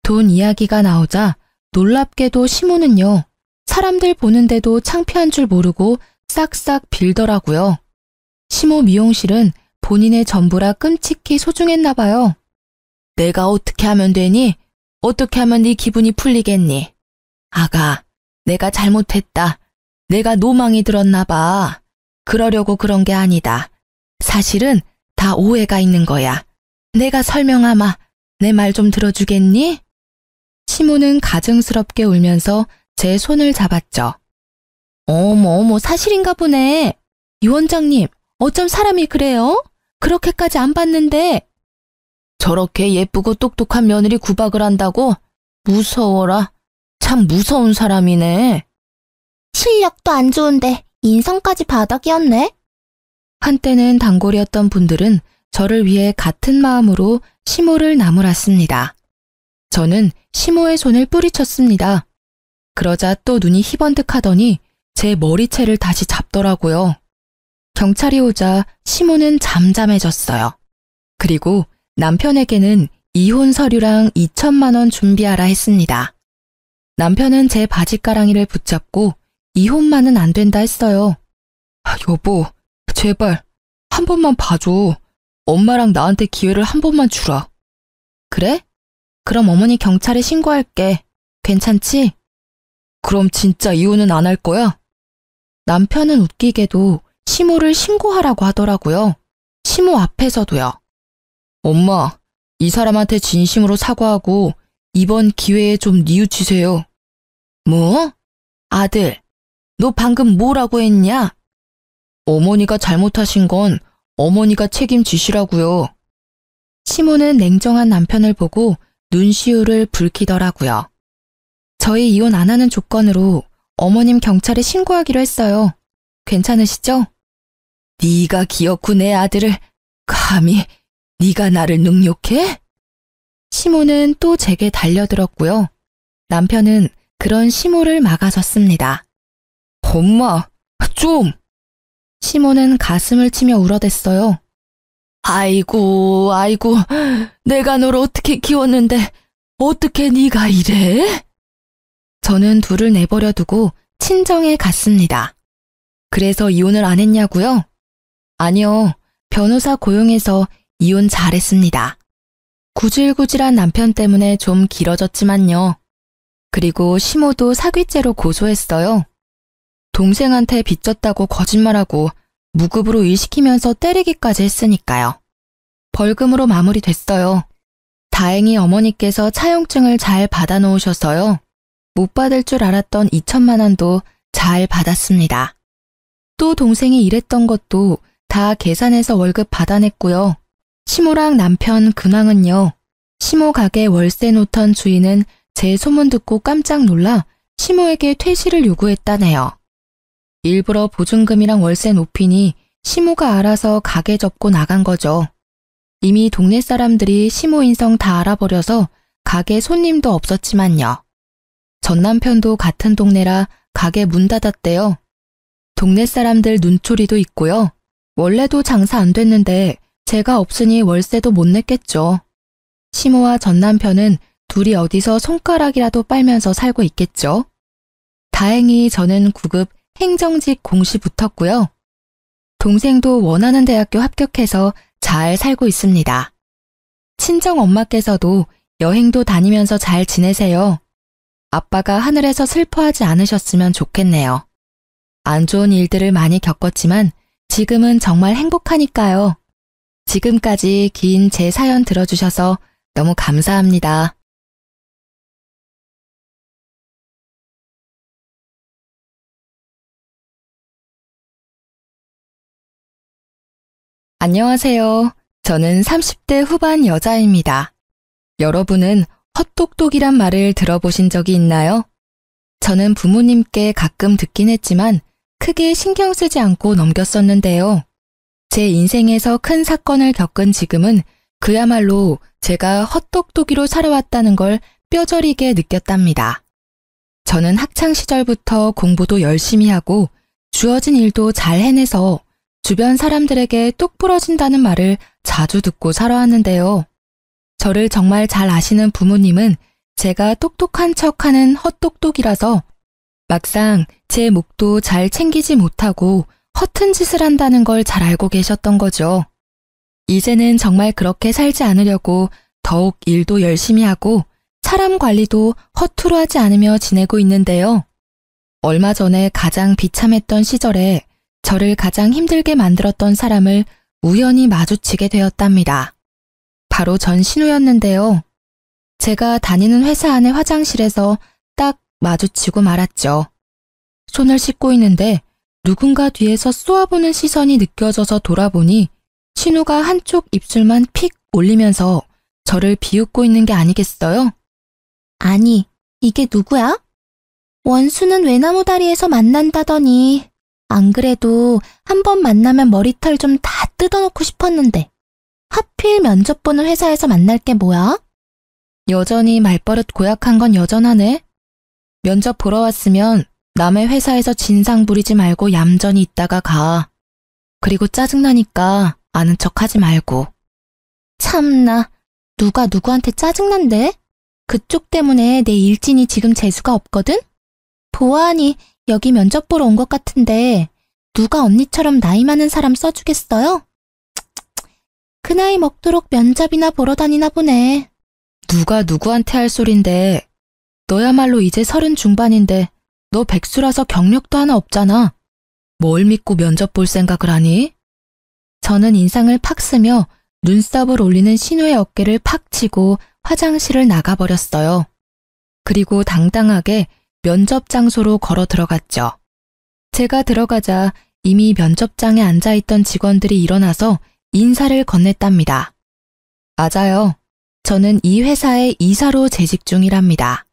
돈 이야기가 나오자 놀랍게도 시모는요. 사람들 보는데도 창피한 줄 모르고 싹싹 빌더라고요. 시모 미용실은 본인의 전부라 끔찍히 소중했나 봐요. 내가 어떻게 하면 되니? 어떻게 하면 네 기분이 풀리겠니? 아가, 내가 잘못했다. 내가 노망이 들었나 봐. 그러려고 그런 게 아니다. 사실은 다 오해가 있는 거야. 내가 설명하마. 내 말 좀 들어주겠니? 시모는 가증스럽게 울면서 제 손을 잡았죠. 어머, 사실인가 보네. 이 원장님, 어쩜 사람이 그래요? 그렇게까지 안 봤는데. 저렇게 예쁘고 똑똑한 며느리 구박을 한다고? 무서워라. 참 무서운 사람이네. 실력도 안 좋은데 인성까지 바닥이었네. 한때는 단골이었던 분들은 저를 위해 같은 마음으로 시모를 나무랐습니다. 저는 시모의 손을 뿌리쳤습니다. 그러자 또 눈이 희번뜩하더니 제 머리채를 다시 잡더라고요. 경찰이 오자 시모는 잠잠해졌어요. 그리고 남편에게는 이혼 서류랑 2천만 원 준비하라 했습니다. 남편은 제 바지가랑이를 붙잡고 이혼만은 안 된다 했어요. 여보, 제발 한 번만 봐줘. 엄마랑 나한테 기회를 한 번만 주라. 그래? 그럼 어머니 경찰에 신고할게. 괜찮지? 그럼 진짜 이혼은 안 할 거야? 남편은 웃기게도 시모를 신고하라고 하더라고요. 시모 앞에서도요. 엄마, 이 사람한테 진심으로 사과하고 이번 기회에 좀 뉘우치세요. 뭐? 아들, 너 방금 뭐라고 했냐? 어머니가 잘못하신 건 어머니가 책임지시라고요. 시모는 냉정한 남편을 보고 눈시울을 붉히더라고요. 저희 이혼 안 하는 조건으로 어머님 경찰에 신고하기로 했어요. 괜찮으시죠? 네가 기어코 내 아들을 감히 네가 나를 능욕해? 시모는 또 제게 달려들었고요. 남편은 그런 시모를 막아섰습니다. 엄마, 좀! 시모는 가슴을 치며 울어댔어요. 아이고, 내가 널 어떻게 키웠는데 어떻게 네가 이래? 저는 둘을 내버려 두고 친정에 갔습니다. 그래서 이혼을 안 했냐고요? 아니요, 변호사 고용해서 이혼 잘했습니다. 구질구질한 남편 때문에 좀 길어졌지만요. 그리고 시모도 사귀죄로 고소했어요. 동생한테 빚졌다고 거짓말하고 무급으로 일 시키면서 때리기까지 했으니까요. 벌금으로 마무리됐어요. 다행히 어머니께서 차용증을 잘 받아놓으셔서요. 못 받을 줄 알았던 2천만 원도 잘 받았습니다. 또 동생이 일했던 것도 다 계산해서 월급 받아냈고요. 시모랑 남편 근황은요. 시모 가게 월세 놓던 주인은 제 소문 듣고 깜짝 놀라 시모에게 퇴실을 요구했다네요. 일부러 보증금이랑 월세 높이니 시모가 알아서 가게 접고 나간 거죠. 이미 동네 사람들이 시모 인성 다 알아버려서 가게 손님도 없었지만요. 전 남편도 같은 동네라 가게 문 닫았대요. 동네 사람들 눈초리도 있고요. 원래도 장사 안 됐는데 제가 없으니 월세도 못 냈겠죠. 시모와 전 남편은 둘이 어디서 손가락이라도 빨면서 살고 있겠죠. 다행히 저는 9급 행정직 공시 붙었고요. 동생도 원하는 대학교 합격해서 잘 살고 있습니다. 친정 엄마께서도 여행도 다니면서 잘 지내세요. 아빠가 하늘에서 슬퍼하지 않으셨으면 좋겠네요. 안 좋은 일들을 많이 겪었지만 지금은 정말 행복하니까요. 지금까지 긴 제 사연 들어주셔서 너무 감사합니다. 안녕하세요. 저는 30대 후반 여자입니다. 여러분은 헛똑똑이란 말을 들어보신 적이 있나요? 저는 부모님께 가끔 듣긴 했지만 크게 신경 쓰지 않고 넘겼었는데요. 제 인생에서 큰 사건을 겪은 지금은 그야말로 제가 헛똑똑이로 살아왔다는 걸 뼈저리게 느꼈답니다. 저는 학창 시절부터 공부도 열심히 하고 주어진 일도 잘 해내서 주변 사람들에게 똑 부러진다는 말을 자주 듣고 살아왔는데요. 저를 정말 잘 아시는 부모님은 제가 똑똑한 척하는 헛똑똑이라서 막상 제 몫도 잘 챙기지 못하고 허튼 짓을 한다는 걸 잘 알고 계셨던 거죠. 이제는 정말 그렇게 살지 않으려고 더욱 일도 열심히 하고 사람 관리도 허투루 하지 않으며 지내고 있는데요. 얼마 전에 가장 비참했던 시절에 저를 가장 힘들게 만들었던 사람을 우연히 마주치게 되었답니다. 바로 전 신우였는데요. 제가 다니는 회사 안의 화장실에서 딱 마주치고 말았죠. 손을 씻고 있는데 누군가 뒤에서 쏘아보는 시선이 느껴져서 돌아보니 신우가 한쪽 입술만 픽 올리면서 저를 비웃고 있는 게 아니겠어요? 아니, 이게 누구야? 원수는 외나무 다리에서 만난다더니 안 그래도 한 번 만나면 머리털 좀 다 뜯어놓고 싶었는데 하필 면접 보는 회사에서 만날 게 뭐야? 여전히 말버릇 고약한 건 여전하네. 면접 보러 왔으면 남의 회사에서 진상 부리지 말고 얌전히 있다가 가. 그리고 짜증나니까 아는 척 하지 말고. 참나, 누가 누구한테 짜증난대? 그쪽 때문에 내 일진이 지금 재수가 없거든? 보아하니 여기 면접 보러 온 것 같은데 누가 언니처럼 나이 많은 사람 써주겠어요? 그 나이 먹도록 면접이나 보러 다니나 보네. 누가 누구한테 할 소린데. 너야말로 이제 30 중반인데 너 백수라서 경력도 하나 없잖아. 뭘 믿고 면접 볼 생각을 하니? 저는 인상을 팍 쓰며 눈썹을 올리는 신우의 어깨를 팍 치고 화장실을 나가버렸어요. 그리고 당당하게 면접 장소로 걸어 들어갔죠. 제가 들어가자 이미 면접장에 앉아있던 직원들이 일어나서 인사를 건넸답니다. 맞아요. 저는 이 회사의 이사로 재직 중이랍니다.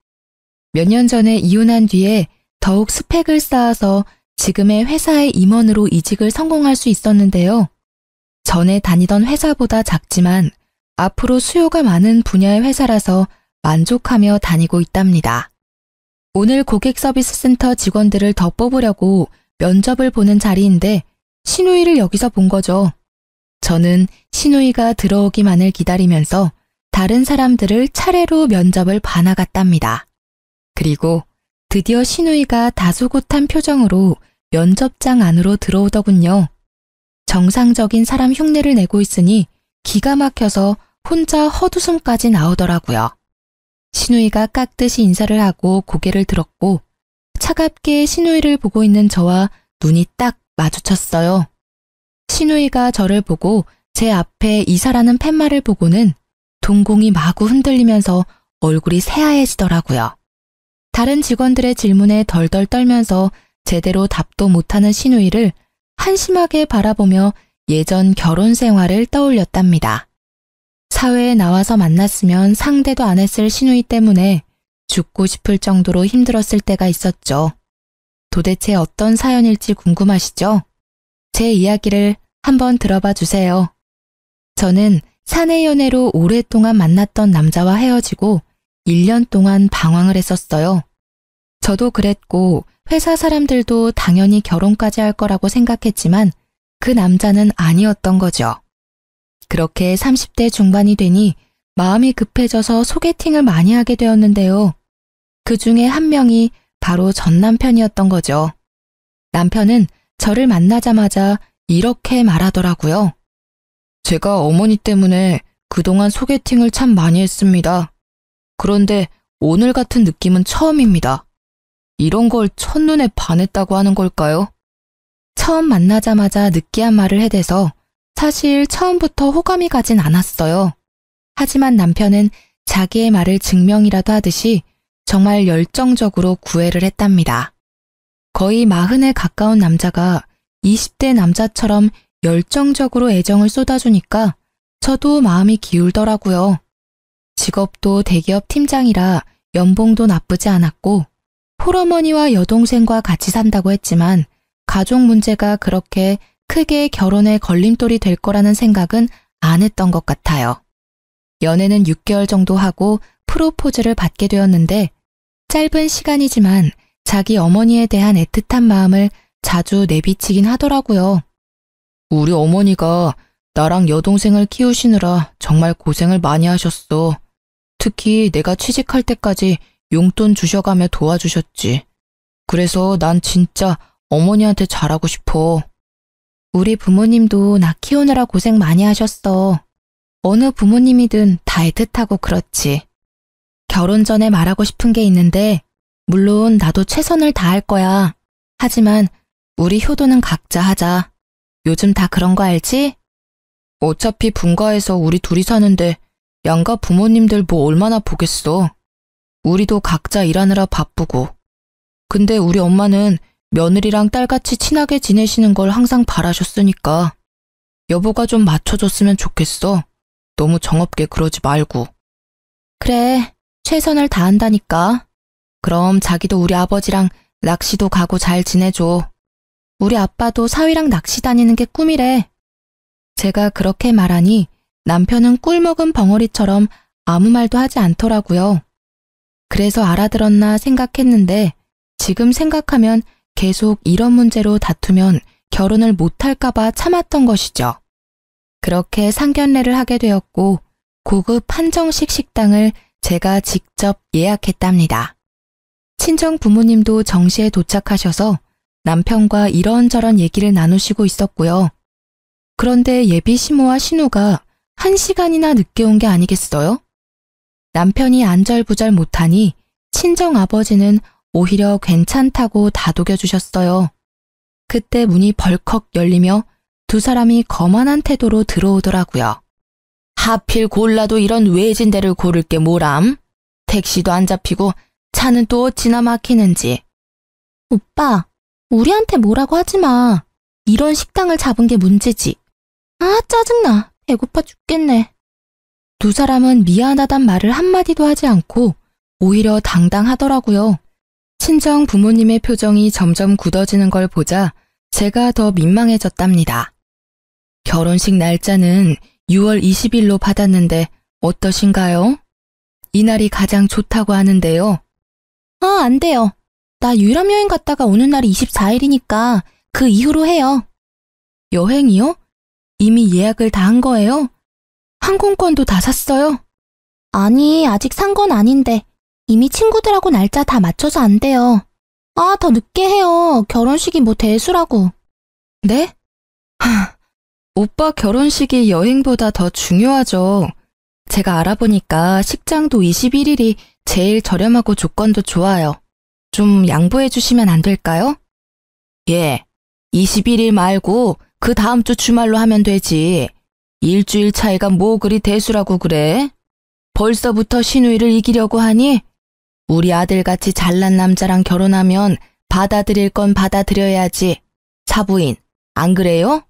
몇 년 전에 이혼한 뒤에 더욱 스펙을 쌓아서 지금의 회사의 임원으로 이직을 성공할 수 있었는데요. 전에 다니던 회사보다 작지만 앞으로 수요가 많은 분야의 회사라서 만족하며 다니고 있답니다. 오늘 고객 서비스 센터 직원들을 더 뽑으려고 면접을 보는 자리인데 신우이를 여기서 본 거죠. 저는 신우이가 들어오기만을 기다리면서 다른 사람들을 차례로 면접을 봐나갔답니다. 그리고 드디어 신우이가 다소곳한 표정으로 면접장 안으로 들어오더군요. 정상적인 사람 흉내를 내고 있으니 기가 막혀서 혼자 헛웃음까지 나오더라고요. 신우이가 깍듯이 인사를 하고 고개를 들었고 차갑게 신우이를 보고 있는 저와 눈이 딱 마주쳤어요. 신우이가 저를 보고 제 앞에 이사라는 팻말을 보고는 동공이 마구 흔들리면서 얼굴이 새하얘지더라고요. 다른 직원들의 질문에 덜덜 떨면서 제대로 답도 못하는 신우이를 한심하게 바라보며 예전 결혼 생활을 떠올렸답니다. 사회에 나와서 만났으면 상대도 안 했을 신우이 때문에 죽고 싶을 정도로 힘들었을 때가 있었죠. 도대체 어떤 사연일지 궁금하시죠? 제 이야기를 한번 들어봐 주세요. 저는 사내 연애로 오랫동안 만났던 남자와 헤어지고 1년 동안 방황을 했었어요. 저도 그랬고 회사 사람들도 당연히 결혼까지 할 거라고 생각했지만 그 남자는 아니었던 거죠. 그렇게 30대 중반이 되니 마음이 급해져서 소개팅을 많이 하게 되었는데요. 그 중에 한 명이 바로 전 남편이었던 거죠. 남편은 저를 만나자마자 이렇게 말하더라고요. 제가 어머니 때문에 그동안 소개팅을 참 많이 했습니다. 그런데 오늘 같은 느낌은 처음입니다. 이런 걸 첫눈에 반했다고 하는 걸까요? 처음 만나자마자 느끼한 말을 해대서 사실 처음부터 호감이 가진 않았어요. 하지만 남편은 자기의 말을 증명이라도 하듯이 정말 열정적으로 구애를 했답니다. 거의 40에 가까운 남자가 20대 남자처럼 열정적으로 애정을 쏟아주니까 저도 마음이 기울더라고요. 직업도 대기업 팀장이라 연봉도 나쁘지 않았고 홀어머니와 여동생과 같이 산다고 했지만 가족 문제가 그렇게 크게 결혼의 걸림돌이 될 거라는 생각은 안 했던 것 같아요. 연애는 6개월 정도 하고 프로포즈를 받게 되었는데 짧은 시간이지만 자기 어머니에 대한 애틋한 마음을 자주 내비치긴 하더라고요. 우리 어머니가 나랑 여동생을 키우시느라 정말 고생을 많이 하셨어. 특히 내가 취직할 때까지 용돈 주셔가며 도와주셨지. 그래서 난 진짜 어머니한테 잘하고 싶어. 우리 부모님도 나 키우느라 고생 많이 하셨어. 어느 부모님이든 다 애틋하고 그렇지. 결혼 전에 말하고 싶은 게 있는데 물론 나도 최선을 다할 거야. 하지만 우리 효도는 각자 하자. 요즘 다 그런 거 알지? 어차피 분가해서 우리 둘이 사는데 양가 부모님들 뭐 얼마나 보겠어. 우리도 각자 일하느라 바쁘고. 근데 우리 엄마는 며느리랑 딸같이 친하게 지내시는 걸 항상 바라셨으니까 여보가 좀 맞춰줬으면 좋겠어. 너무 정없게 그러지 말고. 그래, 최선을 다한다니까. 그럼 자기도 우리 아버지랑 낚시도 가고 잘 지내줘. 우리 아빠도 사위랑 낚시 다니는 게 꿈이래. 제가 그렇게 말하니 남편은 꿀 먹은 벙어리처럼 아무 말도 하지 않더라고요. 그래서 알아들었나 생각했는데 지금 생각하면 계속 이런 문제로 다투면 결혼을 못할까봐 참았던 것이죠. 그렇게 상견례를 하게 되었고 고급 한정식 식당을 제가 직접 예약했답니다. 친정 부모님도 정시에 도착하셔서 남편과 이런저런 얘기를 나누시고 있었고요. 그런데 예비 시모와 신우가 1시간이나 늦게 온 게 아니겠어요? 남편이 안절부절 못하니 친정 아버지는 오히려 괜찮다고 다독여 주셨어요. 그때 문이 벌컥 열리며 두 사람이 거만한 태도로 들어오더라고요. 하필 골라도 이런 외진 데를 고를 게 뭐람? 택시도 안 잡히고 차는 또 어찌나 막히는지. 오빠, 우리한테 뭐라고 하지 마. 이런 식당을 잡은 게 문제지. 아, 짜증나. 배고파 죽겠네. 두 사람은 미안하단 말을 한마디도 하지 않고 오히려 당당하더라고요. 친정 부모님의 표정이 점점 굳어지는 걸 보자 제가 더 민망해졌답니다. 결혼식 날짜는 6월 20일로 받았는데 어떠신가요? 이날이 가장 좋다고 하는데요. 아, 안 돼요. 나 유럽 여행 갔다가 오는 날이 24일이니까 그 이후로 해요. 여행이요? 이미 예약을 다 한 거예요? 항공권도 다 샀어요? 아니, 아직 산 건 아닌데 이미 친구들하고 날짜 다 맞춰서 안 돼요. 아, 더 늦게 해요. 결혼식이 뭐 대수라고. 네? 오빠 결혼식이 여행보다 더 중요하죠. 제가 알아보니까 식장도 21일이 제일 저렴하고 조건도 좋아요. 좀 양보해 주시면 안 될까요? 예, 21일 말고 그 다음 주 주말로 하면 되지. 일주일 차이가 뭐 그리 대수라고 그래? 벌써부터 신우이를 이기려고 하니? 우리 아들같이 잘난 남자랑 결혼하면 받아들일 건 받아들여야지. 사부인, 안 그래요?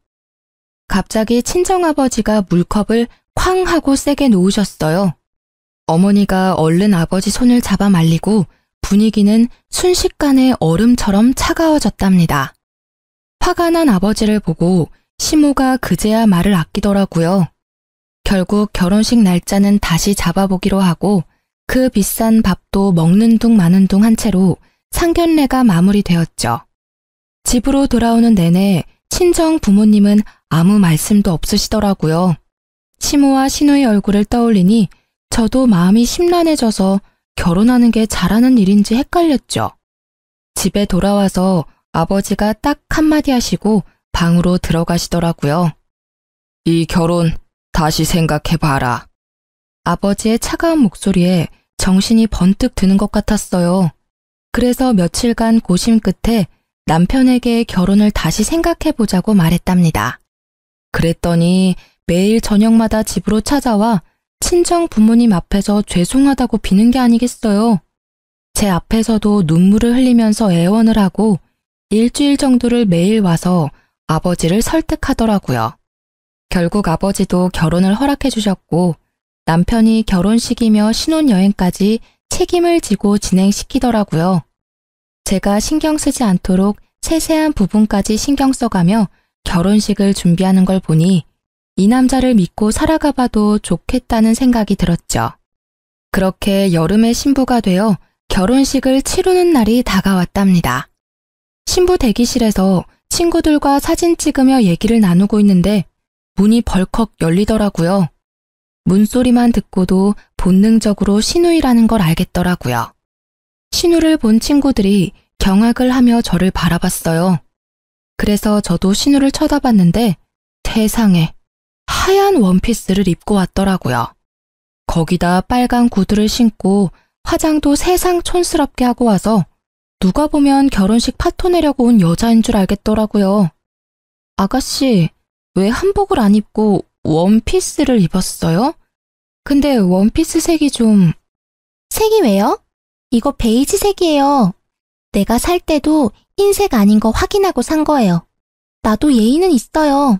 갑자기 친정아버지가 물컵을 쾅 하고 세게 놓으셨어요. 어머니가 얼른 아버지 손을 잡아 말리고 분위기는 순식간에 얼음처럼 차가워졌답니다. 화가 난 아버지를 보고 시모가 그제야 말을 아끼더라고요. 결국 결혼식 날짜는 다시 잡아보기로 하고 그 비싼 밥도 먹는 둥 마는 둥 한 채로 상견례가 마무리되었죠. 집으로 돌아오는 내내 친정 부모님은 아무 말씀도 없으시더라고요. 시모와 신우의 얼굴을 떠올리니 저도 마음이 심란해져서 결혼하는 게 잘하는 일인지 헷갈렸죠. 집에 돌아와서 아버지가 딱 한마디 하시고 방으로 들어가시더라고요. 이 결혼 다시 생각해봐라. 아버지의 차가운 목소리에 정신이 번뜩 드는 것 같았어요. 그래서 며칠간 고심 끝에 남편에게 결혼을 다시 생각해보자고 말했답니다. 그랬더니 매일 저녁마다 집으로 찾아와 친정 부모님 앞에서 죄송하다고 비는 게 아니겠어요. 제 앞에서도 눈물을 흘리면서 애원을 하고 일주일 정도를 매일 와서 아버지를 설득하더라고요. 결국 아버지도 결혼을 허락해 주셨고 남편이 결혼식이며 신혼여행까지 책임을 지고 진행시키더라고요. 제가 신경 쓰지 않도록 세세한 부분까지 신경 써가며 결혼식을 준비하는 걸 보니 이 남자를 믿고 살아가 봐도 좋겠다는 생각이 들었죠. 그렇게 여름에 신부가 되어 결혼식을 치르는 날이 다가왔답니다. 신부 대기실에서 친구들과 사진 찍으며 얘기를 나누고 있는데 문이 벌컥 열리더라고요. 문소리만 듣고도 본능적으로 신우이라는 걸 알겠더라고요. 신우를 본 친구들이 경악을 하며 저를 바라봤어요. 그래서 저도 신우를 쳐다봤는데 세상에 하얀 원피스를 입고 왔더라고요. 거기다 빨간 구두를 신고 화장도 세상 촌스럽게 하고 와서 누가 보면 결혼식 파토 내려고 온 여자인 줄 알겠더라고요. 아가씨, 왜 한복을 안 입고 원피스를 입었어요? 근데 원피스 색이 좀... 색이 왜요? 이거 베이지 색이에요. 내가 살 때도 흰색 아닌 거 확인하고 산 거예요. 나도 예의는 있어요.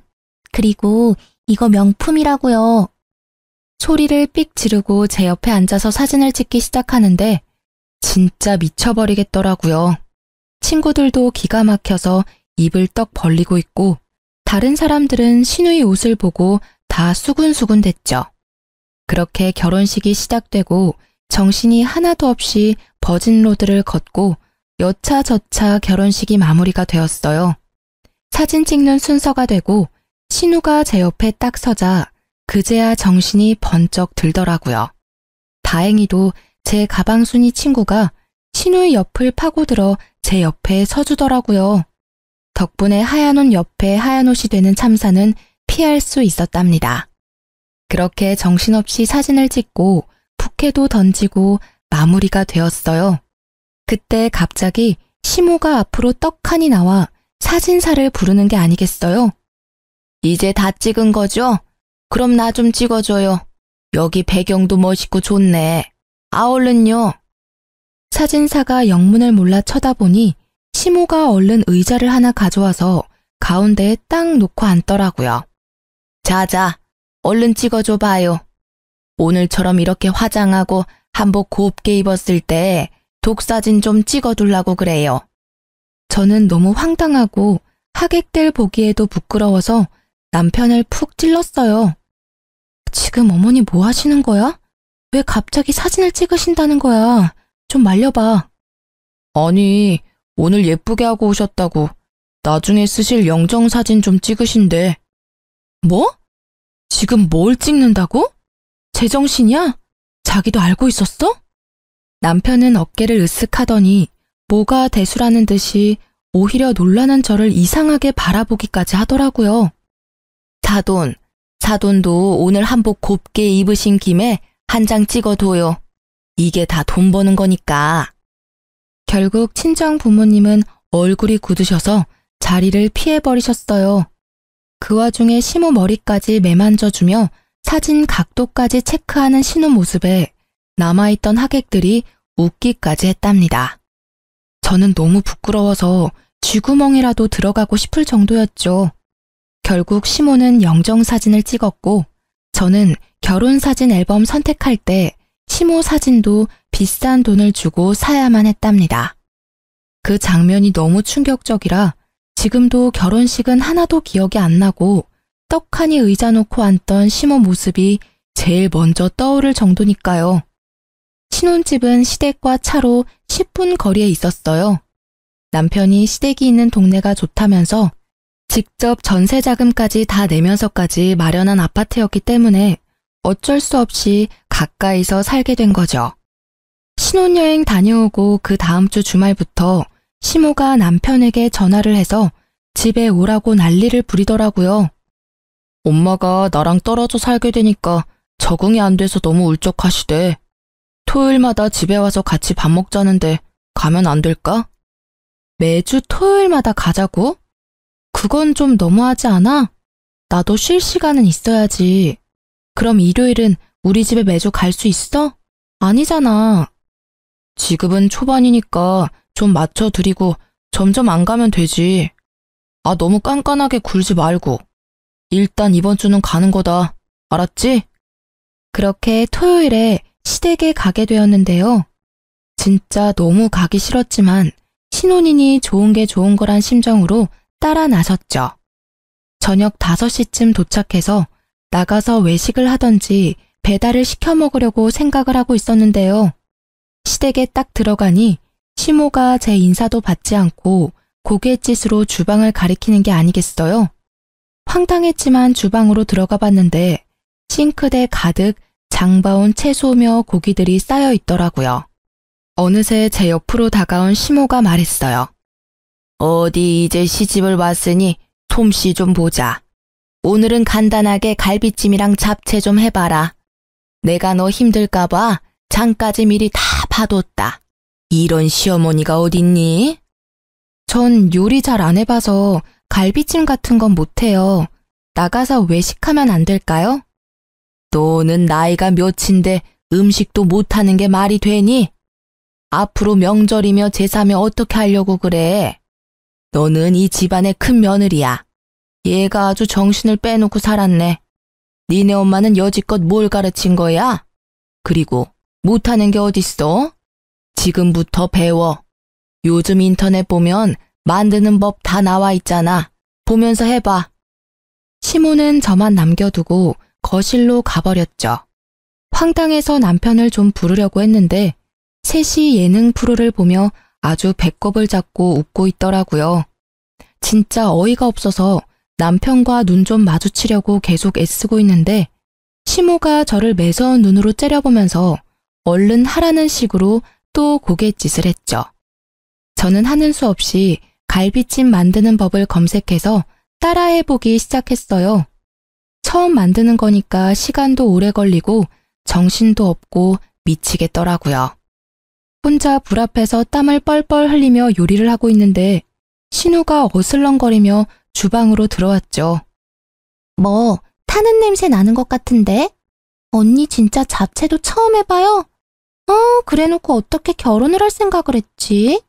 그리고 이거 명품이라고요. 소리를 삑 지르고 제 옆에 앉아서 사진을 찍기 시작하는데 진짜 미쳐버리겠더라고요. 친구들도 기가 막혀서 입을 떡 벌리고 있고 다른 사람들은 신우의 옷을 보고 다 수군수군 됐죠. 그렇게 결혼식이 시작되고 정신이 하나도 없이 버진로드를 걷고 여차저차 결혼식이 마무리가 되었어요. 사진 찍는 순서가 되고 신우가 제 옆에 딱 서자 그제야 정신이 번쩍 들더라고요. 다행히도 제 가방순이 친구가 신우의 옆을 파고들어 제 옆에 서주더라고요. 덕분에 하얀 옷 옆에 하얀 옷이 되는 참사는 피할 수 있었답니다. 그렇게 정신없이 사진을 찍고 부케도 던지고 마무리가 되었어요. 그때 갑자기 시모가 앞으로 떡하니 나와 사진사를 부르는 게 아니겠어요? 이제 다 찍은 거죠? 그럼 나 좀 찍어줘요. 여기 배경도 멋있고 좋네. 얼른요. 사진사가 영문을 몰라 쳐다보니 시모가 얼른 의자를 하나 가져와서 가운데에 딱 놓고 앉더라고요. 자자, 얼른 찍어줘 봐요. 오늘처럼 이렇게 화장하고 한복 곱게 입었을 때 독사진 좀 찍어두려고 그래요. 저는 너무 황당하고 하객들 보기에도 부끄러워서 남편을 푹 찔렀어요. 지금 어머니 뭐 하시는 거야? 왜 갑자기 사진을 찍으신다는 거야? 좀 말려봐. 아니, 오늘 예쁘게 하고 오셨다고 나중에 쓰실 영정사진 좀 찍으신대. 뭐? 지금 뭘 찍는다고? 제정신이야? 자기도 알고 있었어? 남편은 어깨를 으쓱하더니 뭐가 대수라는 듯이 오히려 놀라는 저를 이상하게 바라보기까지 하더라고요. 사돈도 오늘 한복 곱게 입으신 김에 한 장 찍어둬요. 이게 다 돈 버는 거니까. 결국 친정 부모님은 얼굴이 굳으셔서 자리를 피해버리셨어요. 그 와중에 시모 머리까지 매만져주며 사진 각도까지 체크하는 신우 모습에 남아있던 하객들이 웃기까지 했답니다. 저는 너무 부끄러워서 쥐구멍이라도 들어가고 싶을 정도였죠. 결국 시모는 영정사진을 찍었고 저는 결혼사진 앨범 선택할 때 시모 사진도 비싼 돈을 주고 사야만 했답니다. 그 장면이 너무 충격적이라 지금도 결혼식은 하나도 기억이 안 나고 떡하니 의자 놓고 앉던 시모 모습이 제일 먼저 떠오를 정도니까요. 신혼집은 시댁과 차로 10분 거리에 있었어요. 남편이 시댁이 있는 동네가 좋다면서 직접 전세 자금까지 다 내면서까지 마련한 아파트였기 때문에 어쩔 수 없이 가까이서 살게 된 거죠. 신혼여행 다녀오고 그 다음 주 주말부터 시모가 남편에게 전화를 해서 집에 오라고 난리를 부리더라고요. 엄마가 나랑 떨어져 살게 되니까 적응이 안 돼서 너무 울적하시대. 토요일마다 집에 와서 같이 밥 먹자는데 가면 안 될까? 매주 토요일마다 가자고? 그건 좀 너무하지 않아? 나도 쉴 시간은 있어야지. 그럼 일요일은 우리 집에 매주 갈 수 있어? 아니잖아. 지금은 초반이니까 좀 맞춰드리고 점점 안 가면 되지. 너무 깐깐하게 굴지 말고. 일단 이번 주는 가는 거다. 알았지? 그렇게 토요일에 시댁에 가게 되었는데요. 진짜 너무 가기 싫었지만 신혼이니 좋은 게 좋은 거란 심정으로 따라 나섰죠. 저녁 5시쯤 도착해서 나가서 외식을 하던지 배달을 시켜 먹으려고 생각을 하고 있었는데요. 시댁에 딱 들어가니 시모가 제 인사도 받지 않고 고갯짓으로 주방을 가리키는 게 아니겠어요? 황당했지만 주방으로 들어가 봤는데 싱크대 가득 장봐온 채소며 고기들이 쌓여 있더라고요. 어느새 제 옆으로 다가온 시모가 말했어요. 어디 이제 시집을 왔으니 솜씨 좀 보자. 오늘은 간단하게 갈비찜이랑 잡채 좀 해봐라. 내가 너 힘들까봐 장까지 미리 다 봐뒀다. 이런 시어머니가 어딨니? 전 요리 잘 안 해봐서 갈비찜 같은 건 못해요. 나가서 외식하면 안 될까요? 너는 나이가 몇인데 음식도 못하는 게 말이 되니? 앞으로 명절이며 제사며 어떻게 하려고 그래? 너는 이 집안의 큰 며느리야. 얘가 아주 정신을 빼놓고 살았네. 니네 엄마는 여지껏 뭘 가르친 거야? 그리고 못하는 게 어딨어? 지금부터 배워. 요즘 인터넷 보면 만드는 법 다 나와 있잖아. 보면서 해봐. 시모는 저만 남겨두고 거실로 가버렸죠. 황당해서 남편을 좀 부르려고 했는데 셋이 예능 프로를 보며 아주 배꼽을 잡고 웃고 있더라고요. 진짜 어이가 없어서 남편과 눈 좀 마주치려고 계속 애쓰고 있는데 시모가 저를 매서운 눈으로 째려보면서 얼른 하라는 식으로 또 고갯짓을 했죠. 저는 하는 수 없이 갈비찜 만드는 법을 검색해서 따라해보기 시작했어요. 처음 만드는 거니까 시간도 오래 걸리고 정신도 없고 미치겠더라고요. 혼자 불 앞에서 땀을 뻘뻘 흘리며 요리를 하고 있는데 신우가 어슬렁거리며 주방으로 들어왔죠. 뭐 타는 냄새 나는 것 같은데? 언니 진짜 잡채도 처음 해봐요? 그래놓고 어떻게 결혼을 할 생각을 했지?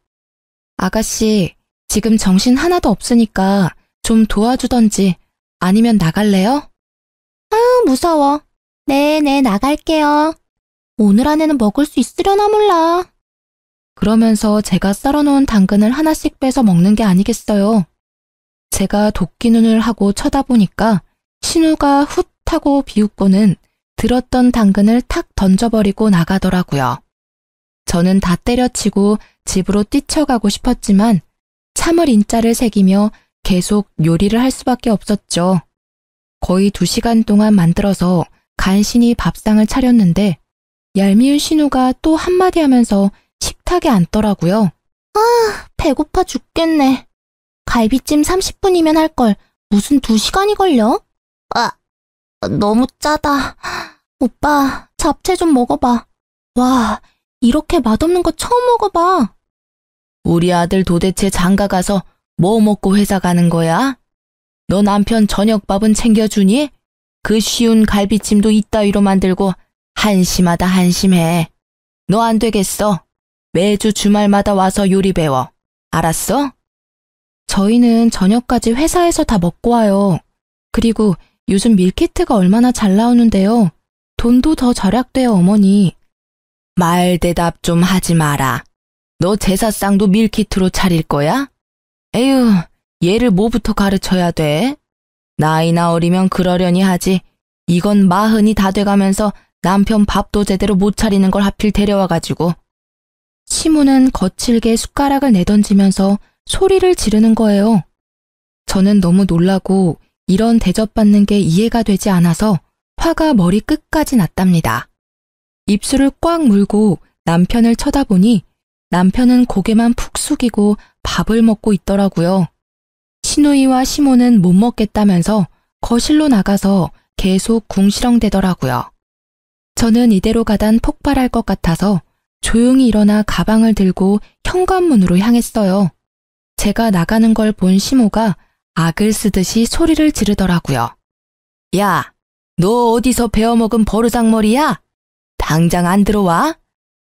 아가씨, 지금 정신 하나도 없으니까 좀 도와주던지 아니면 나갈래요? 무서워. 네, 나갈게요. 오늘 안에는 먹을 수 있으려나 몰라. 그러면서 제가 썰어놓은 당근을 하나씩 빼서 먹는 게 아니겠어요. 제가 도끼 눈을 하고 쳐다보니까 신우가 훗 하고 비웃고는 들었던 당근을 탁 던져버리고 나가더라고요. 저는 다 때려치고 집으로 뛰쳐가고 싶었지만 참을 인자를 새기며 계속 요리를 할 수밖에 없었죠. 거의 2시간 동안 만들어서 간신히 밥상을 차렸는데 얄미운 신우가 또 한마디 하면서 식탁에 앉더라고요. 배고파 죽겠네. 갈비찜 30분이면 할 걸 무슨 2시간이 걸려? 너무 짜다. 오빠, 잡채 좀 먹어봐. 와, 이렇게 맛없는 거 처음 먹어봐. 우리 아들 도대체 장가 가서 뭐 먹고 회사 가는 거야? 너 남편 저녁밥은 챙겨주니? 그 쉬운 갈비찜도 이따위로 만들고 한심하다 한심해. 너 안 되겠어. 매주 주말마다 와서 요리 배워. 알았어? 저희는 저녁까지 회사에서 다 먹고 와요. 그리고 요즘 밀키트가 얼마나 잘 나오는데요. 돈도 더 절약돼요, 어머니. 말 대답 좀 하지 마라. 너 제사상도 밀키트로 차릴 거야? 에휴, 얘를 뭐부터 가르쳐야 돼? 나이나 어리면 그러려니 하지. 이건 40이 다 돼가면서 남편 밥도 제대로 못 차리는 걸 하필 데려와가지고. 시모는 거칠게 숟가락을 내던지면서 소리를 지르는 거예요. 저는 너무 놀라고 이런 대접받는 게 이해가 되지 않아서 화가 머리 끝까지 났답니다. 입술을 꽉 물고 남편을 쳐다보니 남편은 고개만 푹 숙이고 밥을 먹고 있더라고요. 시누이와 시모는 못 먹겠다면서 거실로 나가서 계속 궁시렁대더라고요. 저는 이대로 가단 폭발할 것 같아서 조용히 일어나 가방을 들고 현관문으로 향했어요. 제가 나가는 걸 본 시모가 악을 쓰듯이 소리를 지르더라고요. 야, 너 어디서 배워먹은 버르장머리야? 당장 안 들어와?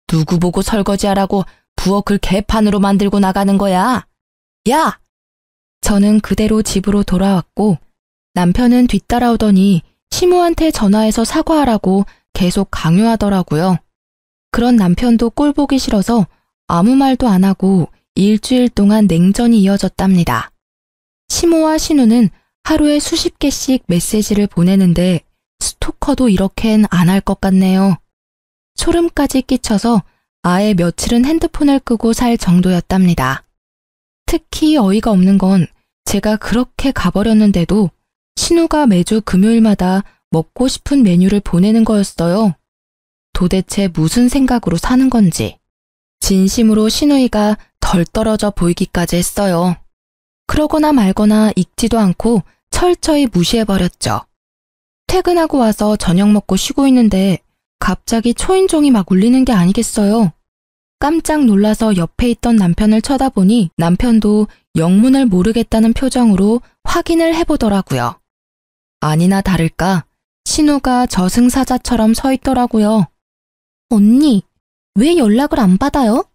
누구 보고 설거지하라고 부엌을 개판으로 만들고 나가는 거야? 야! 저는 그대로 집으로 돌아왔고 남편은 뒤따라오더니 시모한테 전화해서 사과하라고 계속 강요하더라고요. 그런 남편도 꼴 보기 싫어서 아무 말도 안 하고 일주일 동안 냉전이 이어졌답니다. 시모와 신우는 하루에 수십 개씩 메시지를 보내는데 스토커도 이렇게는 안 할 것 같네요. 소름까지 끼쳐서 아예 며칠은 핸드폰을 끄고 살 정도였답니다. 특히 어이가 없는 건 제가 그렇게 가버렸는데도 신우가 매주 금요일마다 먹고 싶은 메뉴를 보내는 거였어요. 도대체 무슨 생각으로 사는 건지. 진심으로 신우이가 덜 떨어져 보이기까지 했어요. 그러거나 말거나 읽지도 않고 철저히 무시해버렸죠. 퇴근하고 와서 저녁 먹고 쉬고 있는데 갑자기 초인종이 막 울리는 게 아니겠어요. 깜짝 놀라서 옆에 있던 남편을 쳐다보니 남편도 영문을 모르겠다는 표정으로 확인을 해보더라고요. 아니나 다를까 신우가 저승사자처럼 서 있더라고요. 언니, 왜 연락을 안 받아요?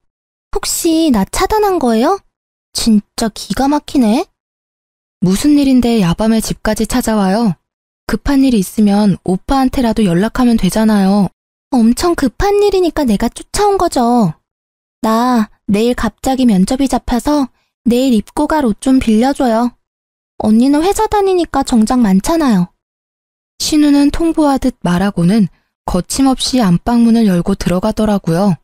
혹시 나 차단한 거예요? 진짜 기가 막히네. 무슨 일인데 야밤에 집까지 찾아와요? 급한 일이 있으면 오빠한테라도 연락하면 되잖아요. 엄청 급한 일이니까 내가 쫓아온 거죠. 나 내일 갑자기 면접이 잡혀서 내일 입고 갈 옷 좀 빌려줘요. 언니는 회사 다니니까 정장 많잖아요. 신우는 통보하듯 말하고는 거침없이 안방문을 열고 들어가더라고요.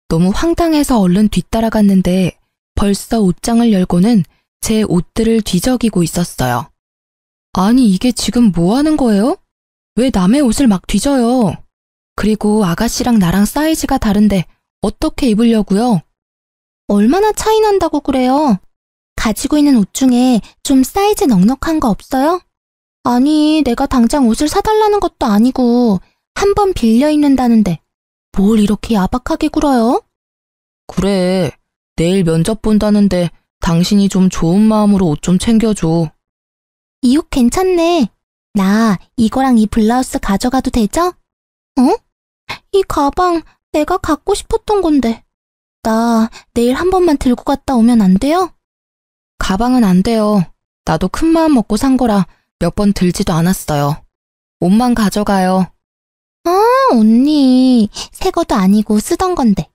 너무 황당해서 얼른 뒤따라갔는데 벌써 옷장을 열고는 제 옷들을 뒤적이고 있었어요. 아니 이게 지금 뭐 하는 거예요? 왜 남의 옷을 막 뒤져요? 그리고 아가씨랑 나랑 사이즈가 다른데 어떻게 입으려고요? 얼마나 차이 난다고 그래요? 가지고 있는 옷 중에 좀 사이즈 넉넉한 거 없어요? 아니, 내가 당장 옷을 사달라는 것도 아니고 한 번 빌려 입는다는데 뭘 이렇게 야박하게 굴어요? 그래, 내일 면접 본다는데 당신이 좀 좋은 마음으로 옷 좀 챙겨줘. 이 옷 괜찮네. 나 이거랑 이 블라우스 가져가도 되죠? 어? 이 가방 내가 갖고 싶었던 건데. 나 내일 한 번만 들고 갔다 오면 안 돼요? 가방은 안 돼요. 나도 큰 마음 먹고 산 거라 몇 번 들지도 않았어요. 옷만 가져가요. 아, 언니. 새 것도 아니고 쓰던 건데.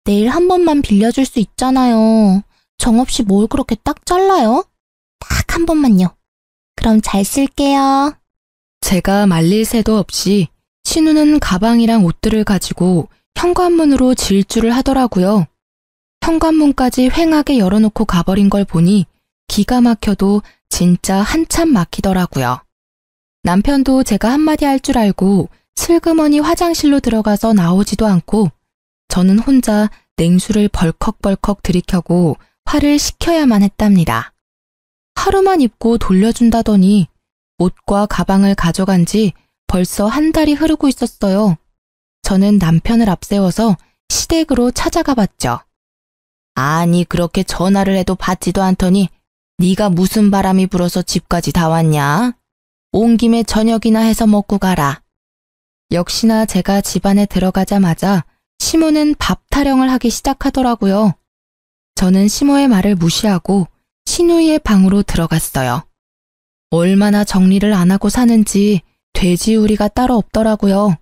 내일 한 번만 빌려줄 수 있잖아요. 정없이 뭘 그렇게 딱 잘라요? 딱 한 번만요. 그럼 잘 쓸게요. 제가 말릴 새도 없이 신우는 가방이랑 옷들을 가지고 현관문으로 질주를 하더라고요. 현관문까지 휑하게 열어놓고 가버린 걸 보니 기가 막혀도 진짜 한참 막히더라고요. 남편도 제가 한마디 할 줄 알고 슬그머니 화장실로 들어가서 나오지도 않고 저는 혼자 냉수를 벌컥벌컥 들이켜고 화를 식혀야만 했답니다. 하루만 입고 돌려준다더니 옷과 가방을 가져간 지 벌써 한 달이 흐르고 있었어요. 저는 남편을 앞세워서 시댁으로 찾아가 봤죠. 아니 그렇게 전화를 해도 받지도 않더니 네가 무슨 바람이 불어서 집까지 다 왔냐? 온 김에 저녁이나 해서 먹고 가라. 역시나 제가 집안에 들어가자마자 시모는 밥 타령을 하기 시작하더라고요. 저는 시모의 말을 무시하고 신우이의 방으로 들어갔어요. 얼마나 정리를 안 하고 사는지 돼지우리가 따로 없더라고요.